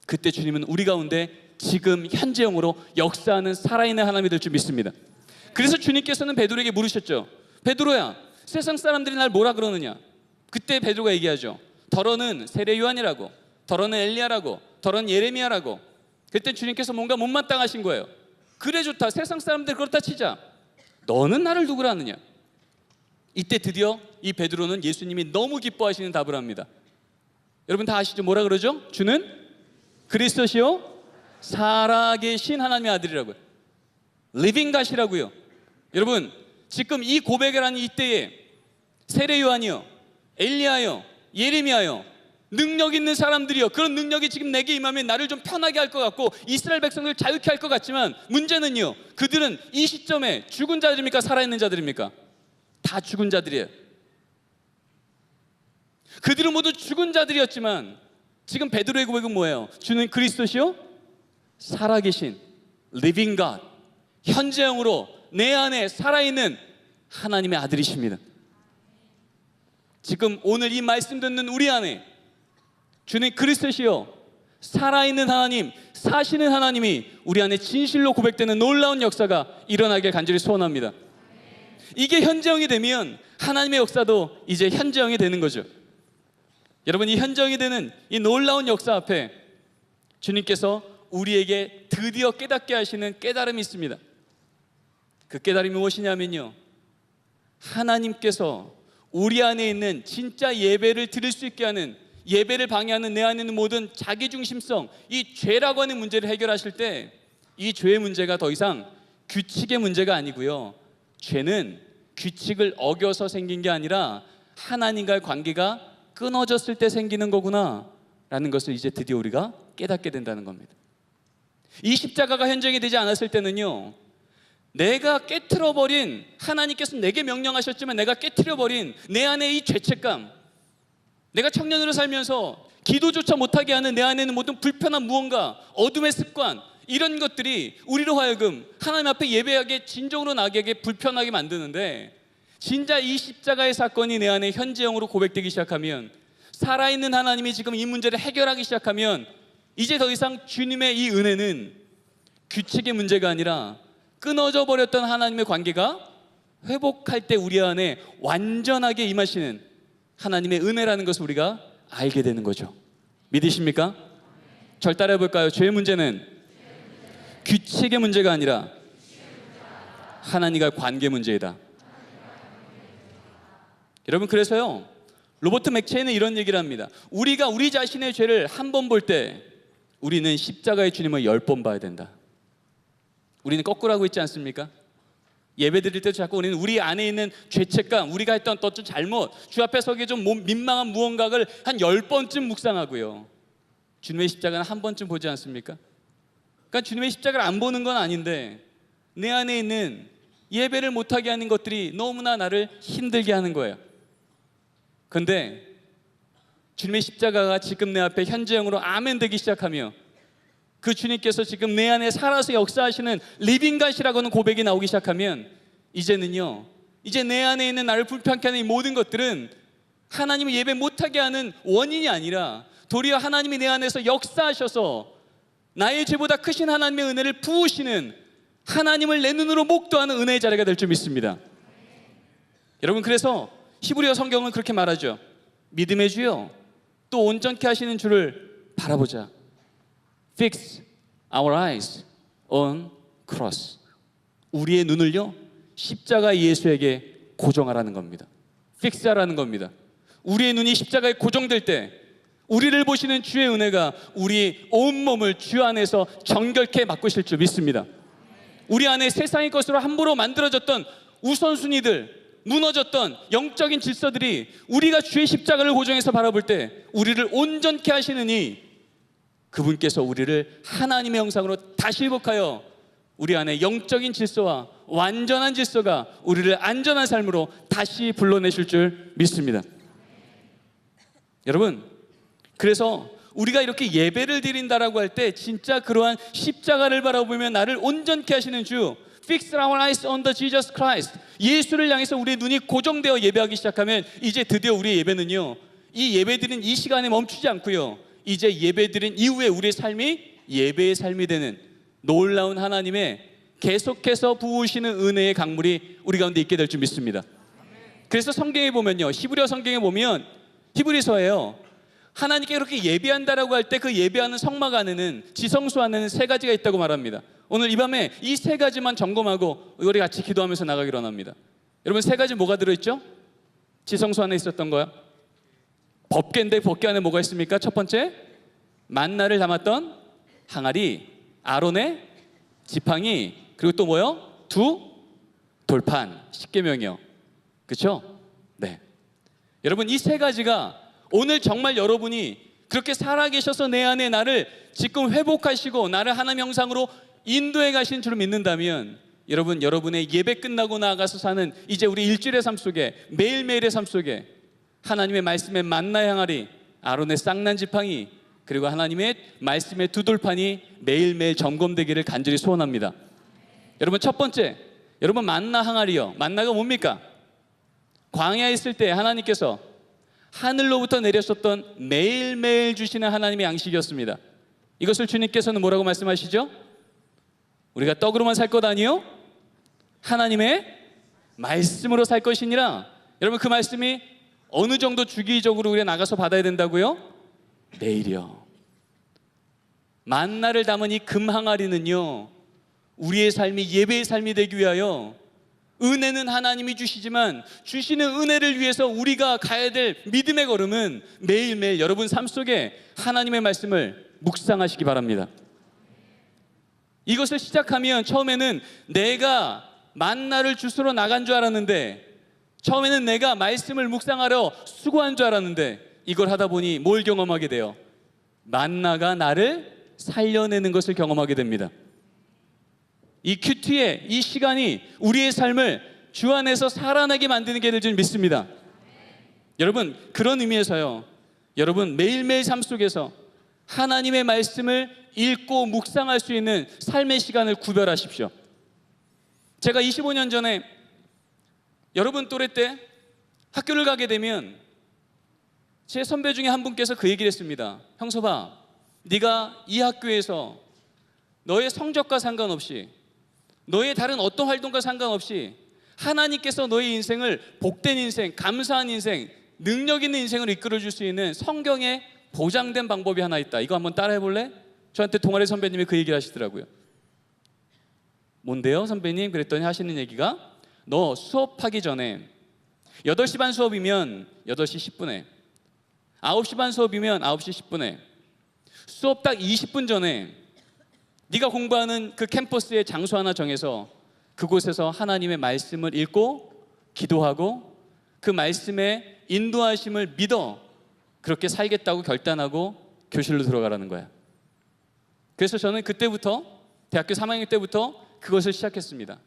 그때 주님은 우리 가운데 지금 현재형으로 역사하는 살아있는 하나님이 될 줄 믿습니다. 그래서 주님께서는 베드로에게 물으셨죠. 베드로야, 세상 사람들이 날 뭐라 그러느냐? 그때 베드로가 얘기하죠. 더러는 세례 요한이라고, 더러는 엘리야라고, 더러는 예레미야라고. 그때 주님께서 뭔가 못마땅하신 거예요. 그래, 좋다, 세상 사람들 그렇다 치자. 너는 나를 누구라 하느냐? 이때 드디어 이 베드로는 예수님이 너무 기뻐하시는 답을 합니다. 여러분 다 아시죠? 뭐라 그러죠? 주는 그리스도시요 살아계신 하나님의 아들이라고요. 리빙 갓이라고요. 여러분, 지금 이 고백을 하는 이때에 세례 요한이요, 엘리야요, 예레미야요, 능력 있는 사람들이요, 그런 능력이 지금 내게 임하면 나를 좀 편하게 할 것 같고 이스라엘 백성들을 자유케 할 것 같지만, 문제는요, 그들은 이 시점에 죽은 자들입니까? 살아있는 자들입니까? 다 죽은 자들이에요. 그들은 모두 죽은 자들이었지만 지금 베드로의 고백은 뭐예요? 주는 그리스도시요 살아계신 리빙 갓, 현재형으로 내 안에 살아있는 하나님의 아들이십니다. 지금 오늘 이 말씀 듣는 우리 안에 주는 그리스도시요 살아있는 하나님, 사시는 하나님이 우리 안에 진실로 고백되는 놀라운 역사가 일어나길 간절히 소원합니다. 이게 현재형이 되면 하나님의 역사도 이제 현재형이 되는 거죠. 여러분, 이 현재형이 되는 이 놀라운 역사 앞에 주님께서 우리에게 드디어 깨닫게 하시는 깨달음이 있습니다. 그 깨달음이 무엇이냐면요, 하나님께서 우리 안에 있는 진짜 예배를 드릴 수 있게 하는, 예배를 방해하는 내 안에 있는 모든 자기중심성, 이 죄라고 하는 문제를 해결하실 때, 이 죄의 문제가 더 이상 규칙의 문제가 아니고요, 죄는 규칙을 어겨서 생긴 게 아니라 하나님과의 관계가 끊어졌을 때 생기는 거구나 라는 것을 이제 드디어 우리가 깨닫게 된다는 겁니다. 이 십자가가 현정이 되지 않았을 때는요, 내가 깨트려버린, 하나님께서 내게 명령하셨지만 내가 깨트려버린 내 안에 이 죄책감, 내가 청년으로 살면서 기도조차 못하게 하는 내 안에 있는 모든 불편한 무언가, 어둠의 습관, 이런 것들이 우리로 하여금 하나님 앞에 예배하게, 진정으로 나가게 불편하게 만드는데, 진짜 이 십자가의 사건이 내 안에 현재형으로 고백되기 시작하면, 살아있는 하나님이 지금 이 문제를 해결하기 시작하면, 이제 더 이상 주님의 이 은혜는 규칙의 문제가 아니라 끊어져 버렸던 하나님의 관계가 회복할 때 우리 안에 완전하게 임하시는 하나님의 은혜라는 것을 우리가 알게 되는 거죠. 믿으십니까? 절 따라해 볼까요? 죄의 문제는 규칙의 문제가 아니라 하나님과의 관계 문제이다. 여러분, 그래서요, 로버트 맥체인은 이런 얘기를 합니다. 우리가 우리 자신의 죄를 한 번 볼 때 우리는 십자가의 주님을 10번 봐야 된다. 우리는 거꾸로 하고 있지 않습니까? 예배 드릴 때 자꾸 우리는 우리 안에 있는 죄책감, 우리가 했던 어떤 잘못, 주 앞에 서기에 좀 민망한 무언가를 한 10번쯤 묵상하고요, 주님의 십자가는 한 번쯤 보지 않습니까? 그러니까 주님의 십자가를 안 보는 건 아닌데 내 안에 있는 예배를 못하게 하는 것들이 너무나 나를 힘들게 하는 거예요. 그런데 주님의 십자가가 지금 내 앞에 현재형으로 아멘 되기 시작하며 그 주님께서 지금 내 안에 살아서 역사하시는 리빙갓이라고는 고백이 나오기 시작하면 이제는요, 이제 내 안에 있는 나를 불편케 하는 이 모든 것들은 하나님을 예배 못하게 하는 원인이 아니라 도리어 하나님이 내 안에서 역사하셔서 나의 죄보다 크신 하나님의 은혜를 부으시는, 하나님을 내 눈으로 목도하는 은혜의 자리가 될 줄 믿습니다. 여러분, 그래서 히브리어 성경은 그렇게 말하죠. 믿음의 주여 또 온전케 하시는 주를 바라보자. Fix our eyes on cross. 우리의 눈을요, 십자가 예수에게 고정하라는 겁니다. Fix하라는 겁니다. 우리의 눈이 십자가에 고정될 때 우리를 보시는 주의 은혜가 우리 온몸을 주 안에서 정결케 바꾸실 줄 믿습니다. 우리 안에 세상의 것으로 함부로 만들어졌던 우선순위들, 무너졌던 영적인 질서들이 우리가 주의 십자가를 고정해서 바라볼 때 우리를 온전케 하시느니, 그분께서 우리를 하나님의 형상으로 다시 회복하여 우리 안에 영적인 질서와 완전한 질서가 우리를 안전한 삶으로 다시 불러내실 줄 믿습니다. 여러분, 그래서 우리가 이렇게 예배를 드린다라고 할 때 진짜 그러한 십자가를 바라보며 나를 온전케 하시는 주, Fix our eyes on the Jesus Christ, 예수를 향해서 우리의 눈이 고정되어 예배하기 시작하면 이제 드디어 우리의 예배는요, 이 예배드린 이 시간에 멈추지 않고요, 이제 예배드린 이후에 우리의 삶이 예배의 삶이 되는 놀라운 하나님의 계속해서 부으시는 은혜의 강물이 우리 가운데 있게 될 줄 믿습니다. 그래서 성경에 보면요, 히브리어 성경에 보면 히브리서예요, 하나님께 그렇게 예배한다라고 할 때 그 예배하는 성막 안에는, 지성소 안에는 세 가지가 있다고 말합니다. 오늘 이 밤에 이 세 가지만 점검하고 우리 같이 기도하면서 나가기로 합니다. 여러분, 세 가지 뭐가 들어있죠? 지성소 안에 있었던 거야. 법궤인데 법궤 안에 뭐가 있습니까? 첫 번째, 만나를 담았던 항아리, 아론의 지팡이, 그리고 또 뭐요? 두 돌판, 십계명이요. 그렇죠? 네. 여러분, 이 세 가지가 오늘 정말 여러분이 그렇게 살아계셔서 내 안에 나를 지금 회복하시고 나를 하나님 형상으로 인도해 가신 줄 믿는다면, 여러분, 여러분의 예배 끝나고 나아가서 사는 이제 우리 일주일의 삶 속에, 매일매일의 삶 속에 하나님의 말씀의 만나의 항아리, 아론의 쌍난 지팡이, 그리고 하나님의 말씀의 두 돌판이 매일매일 점검되기를 간절히 소원합니다. 여러분, 첫 번째, 여러분, 만나 항아리요. 만나가 뭡니까? 광야에 있을 때 하나님께서 하늘로부터 내렸었던 매일매일 주시는 하나님의 양식이었습니다. 이것을 주님께서는 뭐라고 말씀하시죠? 우리가 떡으로만 살 것 아니요? 하나님의 말씀으로 살 것이니라. 여러분, 그 말씀이 어느 정도 주기적으로 우리가 나가서 받아야 된다고요? 매일이요. 만나를 담은 이 금항아리는요, 우리의 삶이 예배의 삶이 되기 위하여, 은혜는 하나님이 주시지만 주시는 은혜를 위해서 우리가 가야 될 믿음의 걸음은 매일매일 여러분 삶 속에 하나님의 말씀을 묵상하시기 바랍니다. 이것을 시작하면 처음에는 내가 만나를 주스러 나간 줄 알았는데, 처음에는 내가 말씀을 묵상하려 수고한 줄 알았는데, 이걸 하다 보니 뭘 경험하게 돼요? 만나가 나를 살려내는 것을 경험하게 됩니다. 이 큐티의 이 시간이 우리의 삶을 주 안에서 살아나게 만드는 게 될 줄 믿습니다. 여러분, 그런 의미에서요, 여러분 매일매일 삶 속에서 하나님의 말씀을 읽고 묵상할 수 있는 삶의 시간을 구별하십시오. 제가 25년 전에 여러분 또래 때 학교를 가게 되면 제 선배 중에 한 분께서 그 얘기를 했습니다. 형서봐, 네가 이 학교에서 너의 성적과 상관없이, 너의 다른 어떤 활동과 상관없이 하나님께서 너의 인생을 복된 인생, 감사한 인생, 능력 있는 인생을 이끌어줄 수 있는 성경에 보장된 방법이 하나 있다. 이거 한번 따라해 볼래? 저한테 동아리 선배님이 그 얘기를 하시더라고요. 뭔데요, 선배님? 그랬더니 하시는 얘기가, 너 수업하기 전에 8시 반 수업이면 8시 10분에, 9시 반 수업이면 9시 10분에, 수업 딱 20분 전에 네가 공부하는 그 캠퍼스의 장소 하나 정해서 그곳에서 하나님의 말씀을 읽고 기도하고 그 말씀의 인도하심을 믿어 그렇게 살겠다고 결단하고 교실로 들어가라는 거야. 그래서 저는 그때부터, 대학교 3학년 때부터 그것을 시작했습니다.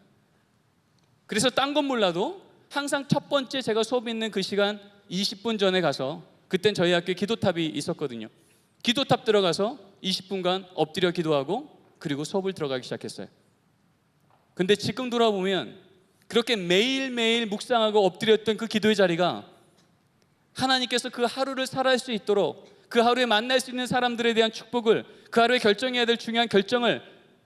그래서 딴 건 몰라도 항상 첫 번째 제가 수업 있는 그 시간 20분 전에 가서, 그땐 저희 학교에 기도탑이 있었거든요. 기도탑 들어가서 20분간 엎드려 기도하고 그리고 수업을 들어가기 시작했어요. 근데 지금 돌아보면 그렇게 매일매일 묵상하고 엎드렸던 그 기도의 자리가 하나님께서 그 하루를 살아갈 수 있도록, 그 하루에 만날 수 있는 사람들에 대한 축복을, 그 하루에 결정해야 될 중요한 결정을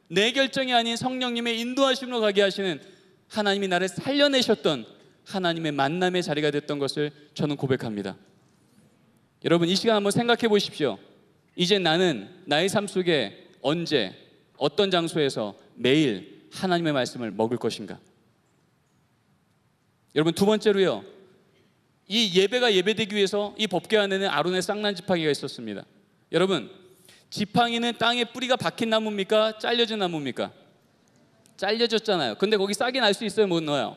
내 결정이 아닌 성령님의 인도하심으로 가게 하시는, 하나님이 나를 살려내셨던 하나님의 만남의 자리가 됐던 것을 저는 고백합니다. 여러분, 이 시간 한번 생각해 보십시오. 이제 나는 나의 삶 속에 언제, 어떤 장소에서 매일 하나님의 말씀을 먹을 것인가? 여러분, 두 번째로요, 이 예배가 예배되기 위해서 이 법궤 안에는 아론의 쌍난 지팡이가 있었습니다. 여러분, 지팡이는 땅에 뿌리가 박힌 나무입니까? 잘려진 나무입니까? 잘려졌잖아요. 근데 거기 싹이 날 수 있어요? 못 나요?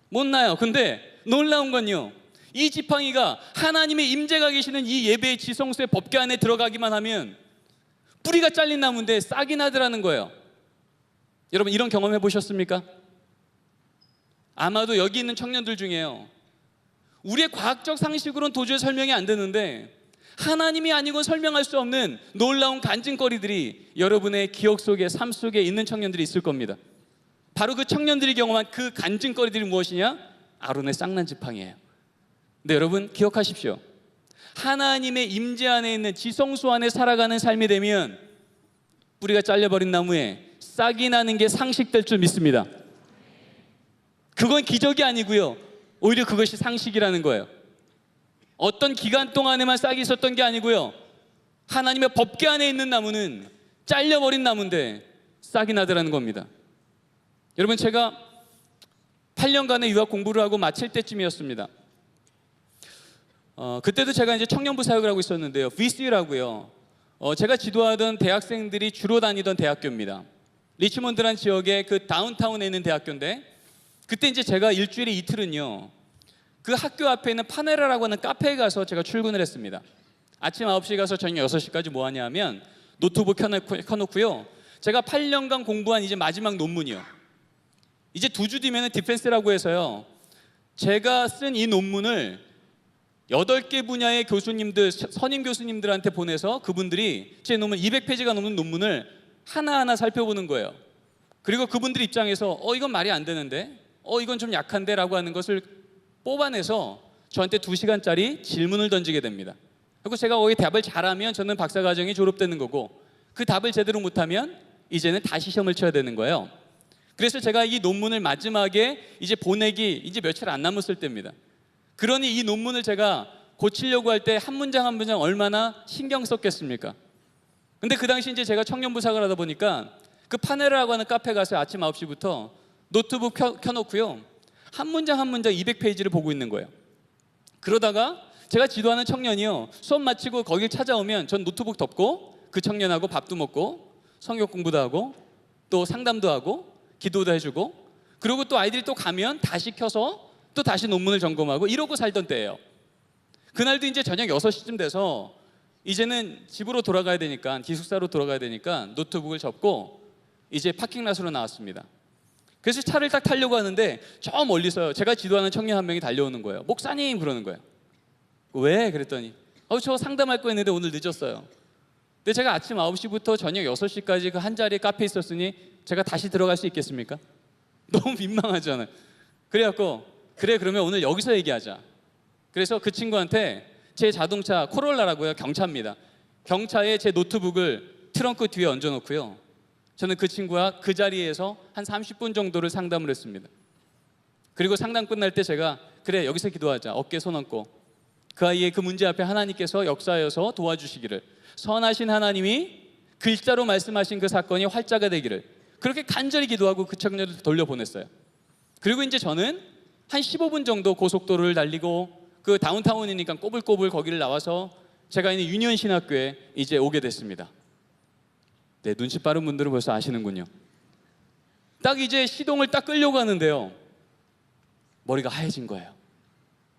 못 나요. 근데 놀라운 건요, 이 지팡이가 하나님의 임재가 계시는 이 예배의 지성소의 법궤 안에 들어가기만 하면 뿌리가 잘린 나무인데 싹이 나더라는 거예요. 여러분, 이런 경험 해보셨습니까? 아마도 여기 있는 청년들 중에요, 우리의 과학적 상식으로는 도저히 설명이 안 되는데 하나님이 아니고 설명할 수 없는 놀라운 간증거리들이 여러분의 기억 속에, 삶 속에 있는 청년들이 있을 겁니다. 바로 그 청년들이 경험한 그 간증거리들이 무엇이냐? 아론의 쌍난 지팡이예요. 근데 여러분, 기억하십시오. 하나님의 임재 안에 있는 지성소 안에 살아가는 삶이 되면 뿌리가 잘려버린 나무에 싹이 나는 게 상식될 줄 믿습니다. 그건 기적이 아니고요, 오히려 그것이 상식이라는 거예요. 어떤 기간 동안에만 싹이 있었던 게 아니고요, 하나님의 법궤 안에 있는 나무는 잘려버린 나무인데 싹이 나더라는 겁니다. 여러분, 제가 8년간의 유학 공부를 하고 마칠 때쯤이었습니다. 그때도 제가 이제 청년부 사역을 하고 있었는데요, VC라고요. 제가 지도하던 대학생들이 주로 다니던 대학교입니다. 리치몬드라는 지역의 그 다운타운에 있는 대학교인데, 그때 이제 제가 일주일에 이틀은요, 그 학교 앞에 있는 파네라라고 하는 카페에 가서 제가 출근을 했습니다. 아침 9시에 가서 저녁 6시까지 뭐 하냐면 노트북 켜놓고요, 제가 8년간 공부한 이제 마지막 논문이요, 이제 2주 뒤면 디펜스라고 해서요, 제가 쓴 이 논문을 8개 분야의 교수님들, 선임 교수님들한테 보내서 그분들이 제 논문 200페이지가 넘는 논문을 하나하나 살펴보는 거예요. 그리고 그분들 입장에서 이건 말이 안 되는데, 이건 좀 약한데 라고 하는 것을 뽑아내서 저한테 2시간짜리 질문을 던지게 됩니다. 그리고 제가 거기 답을 잘하면 저는 박사과정이 졸업되는 거고, 그 답을 제대로 못하면 이제는 다시 시험을 쳐야 되는 거예요. 그래서 제가 이 논문을 마지막에 이제 보내기 이제 며칠 안 남았을 때입니다. 그러니 이 논문을 제가 고치려고 할 때 한 문장 한 문장 얼마나 신경 썼겠습니까? 근데 그 당시 이제 제가 청년부 사역을 하다 보니까 그 파네라고 하는 카페 가서 아침 9시부터 노트북 켜놓고요, 한 문장 한 문장 200페이지를 보고 있는 거예요. 그러다가 제가 지도하는 청년이요, 수업 마치고 거길 찾아오면 전 노트북 덮고 그 청년하고 밥도 먹고 성경 공부도 하고 또 상담도 하고 기도도 해주고, 그리고 또 아이들이 또 가면 다시 켜서 또 다시 논문을 점검하고 이러고 살던 때예요. 그날도 이제 저녁 6시쯤 돼서 이제는 집으로 돌아가야 되니까, 기숙사로 돌아가야 되니까 노트북을 접고 이제 파킹랏으로 나왔습니다. 그래서 차를 딱 타려고 하는데 저 멀리서요, 제가 지도하는 청년 한 명이 달려오는 거예요. 목사님, 그러는 거예요. 왜? 그랬더니 저 상담할 거 있는데 오늘 늦었어요. 근데 제가 아침 9시부터 저녁 6시까지 그 한 자리에 카페에 있었으니 제가 다시 들어갈 수 있겠습니까? 너무 민망하잖아요. 그래갖고 그래, 그러면 오늘 여기서 얘기하자. 그래서 그 친구한테 제 자동차 코롤라라고요, 경차입니다. 경차에 제 노트북을 트렁크 뒤에 얹어놓고요, 저는 그 친구와 그 자리에서 한 30분 정도를 상담을 했습니다. 그리고 상담 끝날 때 제가 그래, 여기서 기도하자, 어깨에 손 얹고 그 아이의 그 문제 앞에 하나님께서 역사하여서 도와주시기를, 선하신 하나님이 글자로 말씀하신 그 사건이 활자가 되기를, 그렇게 간절히 기도하고 그 청년을 돌려보냈어요. 그리고 이제 저는 한 15분 정도 고속도로를 달리고 그 다운타운이니까 꼬불꼬불 거기를 나와서 제가 있는 유니온 신학교에 이제 오게 됐습니다. 네, 눈치 빠른 분들은 벌써 아시는군요. 딱 이제 시동을 딱 끄려고 하는데요, 머리가 하얘진 거예요.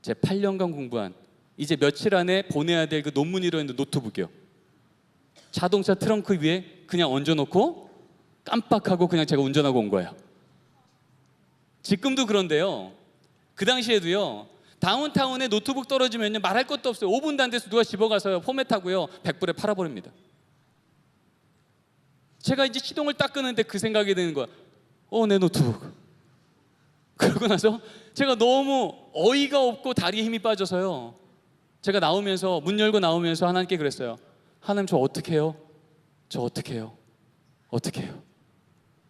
제 8년간 공부한 이제 며칠 안에 보내야 될 그 논문이로 있는 노트북이요, 자동차 트렁크 위에 그냥 얹어놓고 깜빡하고 그냥 제가 운전하고 온 거예요. 지금도 그런데요, 그 당시에도요, 다운타운에 노트북 떨어지면요 말할 것도 없어요. 5분도 안 돼서 누가 집어가서요 포맷하고요 100불에 팔아버립니다. 제가 이제 시동을 딱 끄는데 그 생각이 드는 거야. 내 노트북. 그러고 나서 제가 너무 어이가 없고 다리에 힘이 빠져서요, 제가 나오면서, 문 열고 나오면서 하나님께 그랬어요. 하나님, 저 어떻게 해요? 저 어떻게 해요? 어떻게 해요?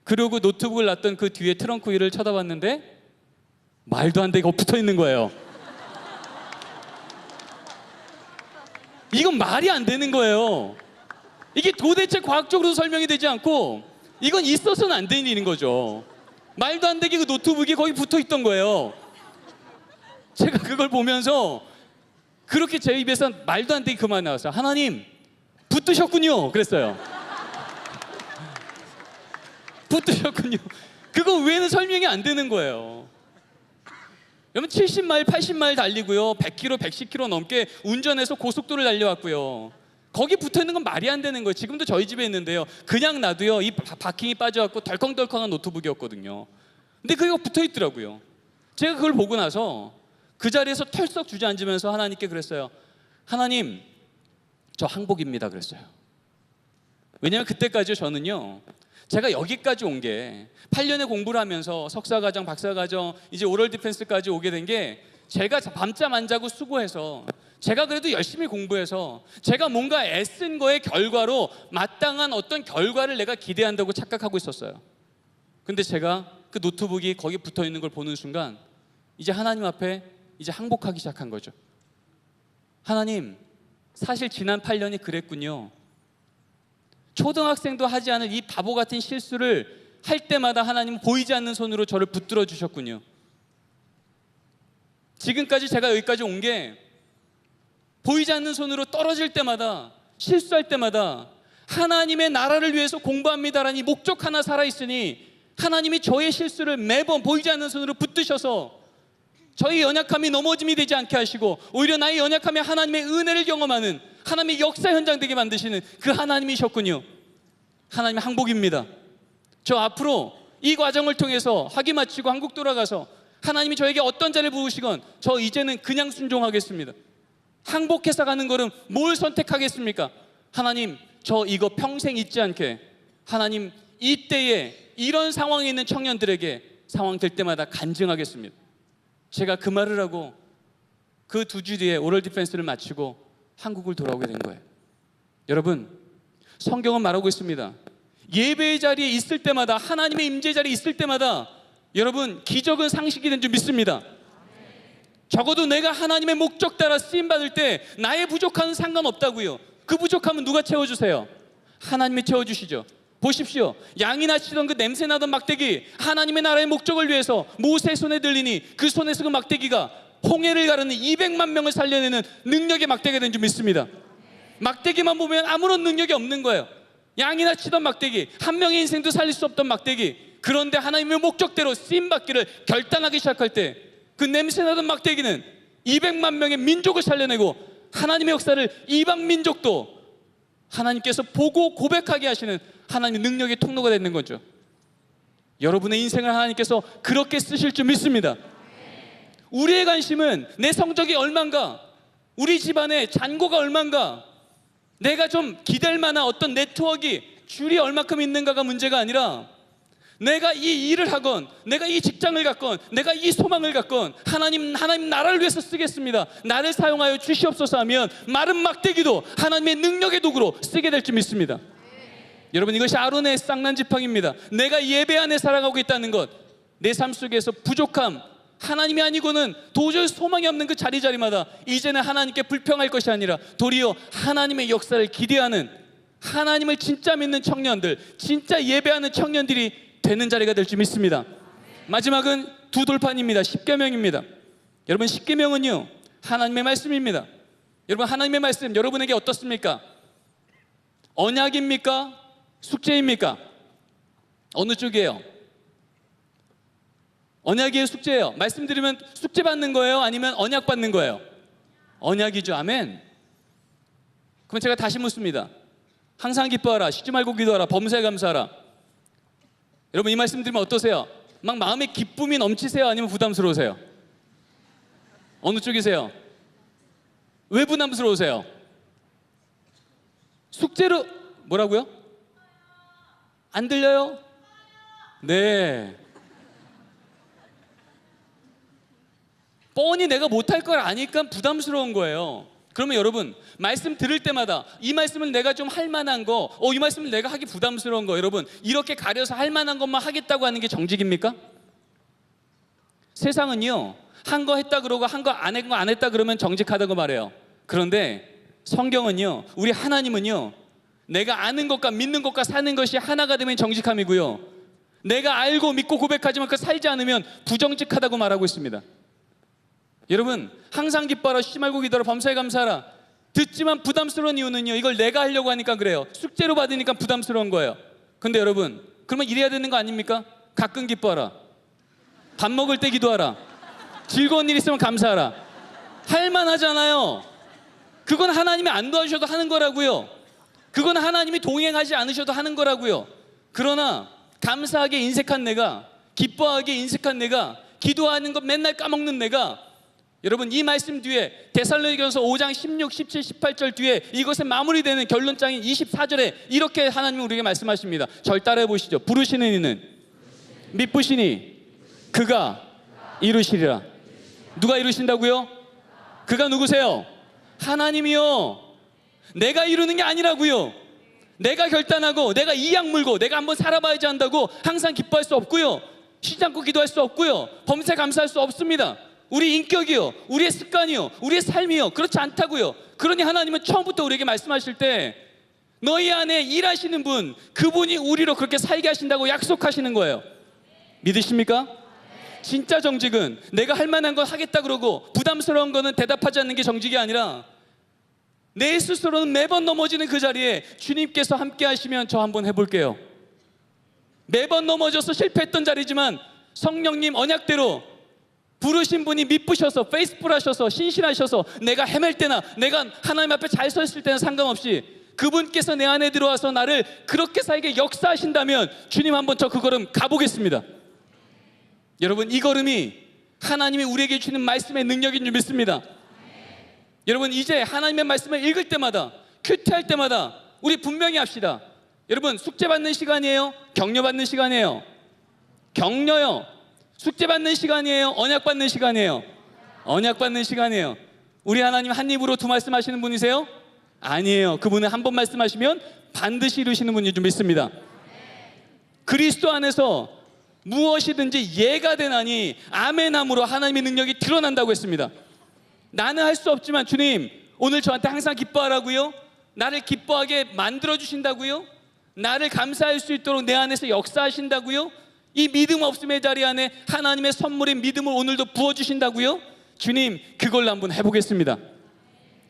그러고 노트북을 놨던 그 뒤에 트렁크 위를 쳐다봤는데 말도 안 되게 붙어 있는 거예요. 이건 말이 안 되는 거예요. 이게 도대체 과학적으로도 설명이 되지 않고 이건 있어서는 안 되는 일인 거죠. 말도 안 되게 그 노트북이 거기 붙어 있던 거예요. 제가 그걸 보면서 그렇게 제 입에서 말도 안 되게 그 말 나왔어요. 하나님, 붙으셨군요. 그랬어요. 붙으셨군요. 그거 외에는 설명이 안 되는 거예요. 여러분, 70마일, 80마일 달리고요, 100km, 110km 넘게 운전해서 고속도로를 달려왔고요. 거기 붙어있는 건 말이 안 되는 거예요. 지금도 저희 집에 있는데요, 그냥 놔도요, 이 바킹이 빠져갖고 덜컹덜컹한 노트북이었거든요. 근데 그게 붙어있더라고요. 제가 그걸 보고 나서 그 자리에서 털썩 주저앉으면서 하나님께 그랬어요. 하나님, 저 항복입니다. 그랬어요. 왜냐하면 그때까지 저는요, 제가 여기까지 온 게 8년의 공부를 하면서 석사과정, 박사과정, 이제 오럴 디펜스까지 오게 된 게, 제가 밤잠 안 자고 수고해서, 제가 그래도 열심히 공부해서 제가 뭔가 애쓴 거의 결과로 마땅한 어떤 결과를 내가 기대한다고 착각하고 있었어요. 근데 제가 그 노트북이 거기 붙어 있는 걸 보는 순간 이제 하나님 앞에 이제 항복하기 시작한 거죠. 하나님, 사실 지난 8년이 그랬군요. 초등학생도 하지 않을 이 바보 같은 실수를 할 때마다 하나님은 보이지 않는 손으로 저를 붙들어 주셨군요. 지금까지 제가 여기까지 온 게 보이지 않는 손으로 떨어질 때마다, 실수할 때마다 하나님의 나라를 위해서 공부합니다라는 이 목적 하나 살아있으니 하나님이 저의 실수를 매번 보이지 않는 손으로 붙드셔서 저희 연약함이 넘어짐이 되지 않게 하시고 오히려 나의 연약함에 하나님의 은혜를 경험하는, 하나님의 역사 현장 되게 만드시는 그 하나님이셨군요. 하나님의 항복입니다. 저 앞으로 이 과정을 통해서 학위 마치고 한국 돌아가서 하나님이 저에게 어떤 자를 부으시건 저 이제는 그냥 순종하겠습니다. 항복해서 가는 거는 뭘 선택하겠습니까? 하나님, 저 이거 평생 잊지 않게, 하나님, 이때에 이런 상황에 있는 청년들에게 상황 될 때마다 간증하겠습니다. 제가 그 말을 하고 그 2주 뒤에 오럴 디펜스를 마치고 한국을 돌아오게 된 거예요. 여러분, 성경은 말하고 있습니다. 예배의 자리에 있을 때마다, 하나님의 임재 자리에 있을 때마다 여러분, 기적은 상식이 된 줄 믿습니다. 적어도 내가 하나님의 목적 따라 쓰임받을 때 나의 부족함은 상관없다고요. 그 부족함은 누가 채워주세요? 하나님이 채워주시죠. 보십시오. 양이 나시던 그 냄새나던 막대기, 하나님의 나라의 목적을 위해서 모세의 손에 들리니 그 손에서 그 막대기가 홍해를 가르는 200만 명을 살려내는 능력의 막대기가 된 줄 믿습니다. 막대기만 보면 아무런 능력이 없는 거예요. 양이나 치던 막대기, 한 명의 인생도 살릴 수 없던 막대기. 그런데 하나님의 목적대로 쓰임받기를 결단하기 시작할 때 그 냄새나던 막대기는 200만 명의 민족을 살려내고 하나님의 역사를 이방 민족도 하나님께서 보고 고백하게 하시는 하나님의 능력의 통로가 되는 거죠. 여러분의 인생을 하나님께서 그렇게 쓰실 줄 믿습니다. 우리의 관심은 내 성적이 얼만가, 우리 집안의 잔고가 얼만가, 내가 좀 기댈 만한 어떤 네트워크 줄이 얼마큼 있는가가 문제가 아니라, 내가 이 일을 하건, 내가 이 직장을 갖건, 내가 이 소망을 갖건 하나님 나라를 위해서 쓰겠습니다, 나를 사용하여 주시옵소서 하면 마른 막대기도 하나님의 능력의 도구로 쓰게 될 줄 믿습니다. 여러분, 이것이 아론의 쌍난 지팡이입니다. 내가 예배 안에 살아가고 있다는 것, 내 삶 속에서 부족함, 하나님이 아니고는 도저히 소망이 없는 그 자리자리마다 이제는 하나님께 불평할 것이 아니라 도리어 하나님의 역사를 기대하는, 하나님을 진짜 믿는 청년들, 진짜 예배하는 청년들이 되는 자리가 될 줄 믿습니다. 마지막은 두 돌판입니다. 십계명입니다. 여러분, 십계명은요 하나님의 말씀입니다. 여러분, 하나님의 말씀 여러분에게 어떻습니까? 언약입니까? 숙제입니까? 어느 쪽이에요? 언약이에요? 숙제예요? 말씀드리면 숙제 받는 거예요? 아니면 언약 받는 거예요? 언약이죠. 아멘. 그럼 제가 다시 묻습니다. 항상 기뻐하라, 쉬지 말고 기도하라, 범사에 감사하라. 여러분, 이 말씀 드리면 어떠세요? 막 마음에 기쁨이 넘치세요? 아니면 부담스러우세요? 어느 쪽이세요? 왜 부담스러우세요? 숙제로, 뭐라고요? 안 들려요? 네. 뻔히 내가 못할 걸 아니까 부담스러운 거예요. 그러면 여러분, 말씀 들을 때마다 이 말씀을 내가 좀 할 만한 거, 이 말씀을 내가 하기 부담스러운 거, 여러분 이렇게 가려서 할 만한 것만 하겠다고 하는 게 정직입니까? 세상은요, 한 거 했다 그러고 한 거 안 했다 그러면 정직하다고 말해요. 그런데 성경은요, 우리 하나님은요, 내가 아는 것과 믿는 것과 사는 것이 하나가 되면 정직함이고요, 내가 알고 믿고 고백하지만 그 살지 않으면 부정직하다고 말하고 있습니다. 여러분, 항상 기뻐하라, 쉬지 말고 기도하라, 범사에 감사하라. 듣지만 부담스러운 이유는요, 이걸 내가 하려고 하니까 그래요. 숙제로 받으니까 부담스러운 거예요. 근데 여러분, 그러면 이래야 되는 거 아닙니까? 가끔 기뻐하라, 밥 먹을 때 기도하라, 즐거운 일 있으면 감사하라. 할만하잖아요. 그건 하나님이 안 도와주셔도 하는 거라고요. 그건 하나님이 동행하지 않으셔도 하는 거라고요. 그러나 감사하게 인색한 내가, 기뻐하게 인색한 내가, 기도하는 것 맨날 까먹는 내가, 여러분 이 말씀 뒤에 데살로니가서 5장 16, 17, 18절 뒤에 이것에 마무리되는 결론장인 24절에 이렇게 하나님이 우리에게 말씀하십니다. 절 따라해 보시죠. 부르시는 이는 미쁘시니 그가 이루시리라. 누가 이루신다고요? 그가 누구세요? 하나님이요. 내가 이루는 게 아니라고요. 내가 결단하고 내가 이악 물고 내가 한번 살아봐야지 한다고 항상 기뻐할 수 없고요, 쉬지 않고 기도할 수 없고요, 범사에 감사할 수 없습니다. 우리 인격이요, 우리의 습관이요, 우리의 삶이요, 그렇지 않다고요. 그러니 하나님은 처음부터 우리에게 말씀하실 때 너희 안에 일하시는 분, 그분이 우리로 그렇게 살게 하신다고 약속하시는 거예요. 믿으십니까? 진짜 정직은 내가 할 만한 건 하겠다 그러고 부담스러운 거는 대답하지 않는 게 정직이 아니라, 내 스스로는 매번 넘어지는 그 자리에 주님께서 함께 하시면 저 한번 해볼게요. 매번 넘어져서 실패했던 자리지만 성령님 언약대로 부르신 분이 미쁘셔서 페이스풀 하셔서 신실하셔서 내가 헤맬 때나 내가 하나님 앞에 잘 서 있을 때는 상관없이 그분께서 내 안에 들어와서 나를 그렇게 살게 역사하신다면 주님 한번 저 그 걸음 가보겠습니다. 여러분, 이 걸음이 하나님이 우리에게 주시는 말씀의 능력인 줄 믿습니다. 여러분, 이제 하나님의 말씀을 읽을 때마다, 큐티할 때마다 우리 분명히 합시다. 여러분, 숙제 받는 시간이에요? 격려 받는 시간이에요? 격려요. 숙제 받는 시간이에요? 언약 받는 시간이에요? 언약 받는 시간이에요. 우리 하나님 한 입으로 두 말씀 하시는 분이세요? 아니에요. 그분은 한 번 말씀하시면 반드시 이루시는 분인 줄 믿습니다. 그리스도 안에서 무엇이든지 예가 되나니 아멘함으로 하나님의 능력이 드러난다고 했습니다. 나는 할 수 없지만 주님 오늘 저한테 항상 기뻐하라고요, 나를 기뻐하게 만들어주신다고요, 나를 감사할 수 있도록 내 안에서 역사하신다고요, 이 믿음 없음의 자리 안에 하나님의 선물인 믿음을 오늘도 부어주신다고요. 주님, 그걸로 한번 해보겠습니다.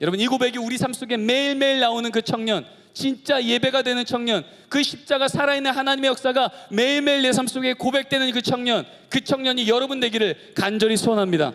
여러분, 이 고백이 우리 삶 속에 매일매일 나오는 그 청년, 진짜 예배가 되는 청년, 그 십자가 살아있는 하나님의 역사가 매일매일 내 삶 속에 고백되는 그 청년이 여러분 되기를 간절히 소원합니다.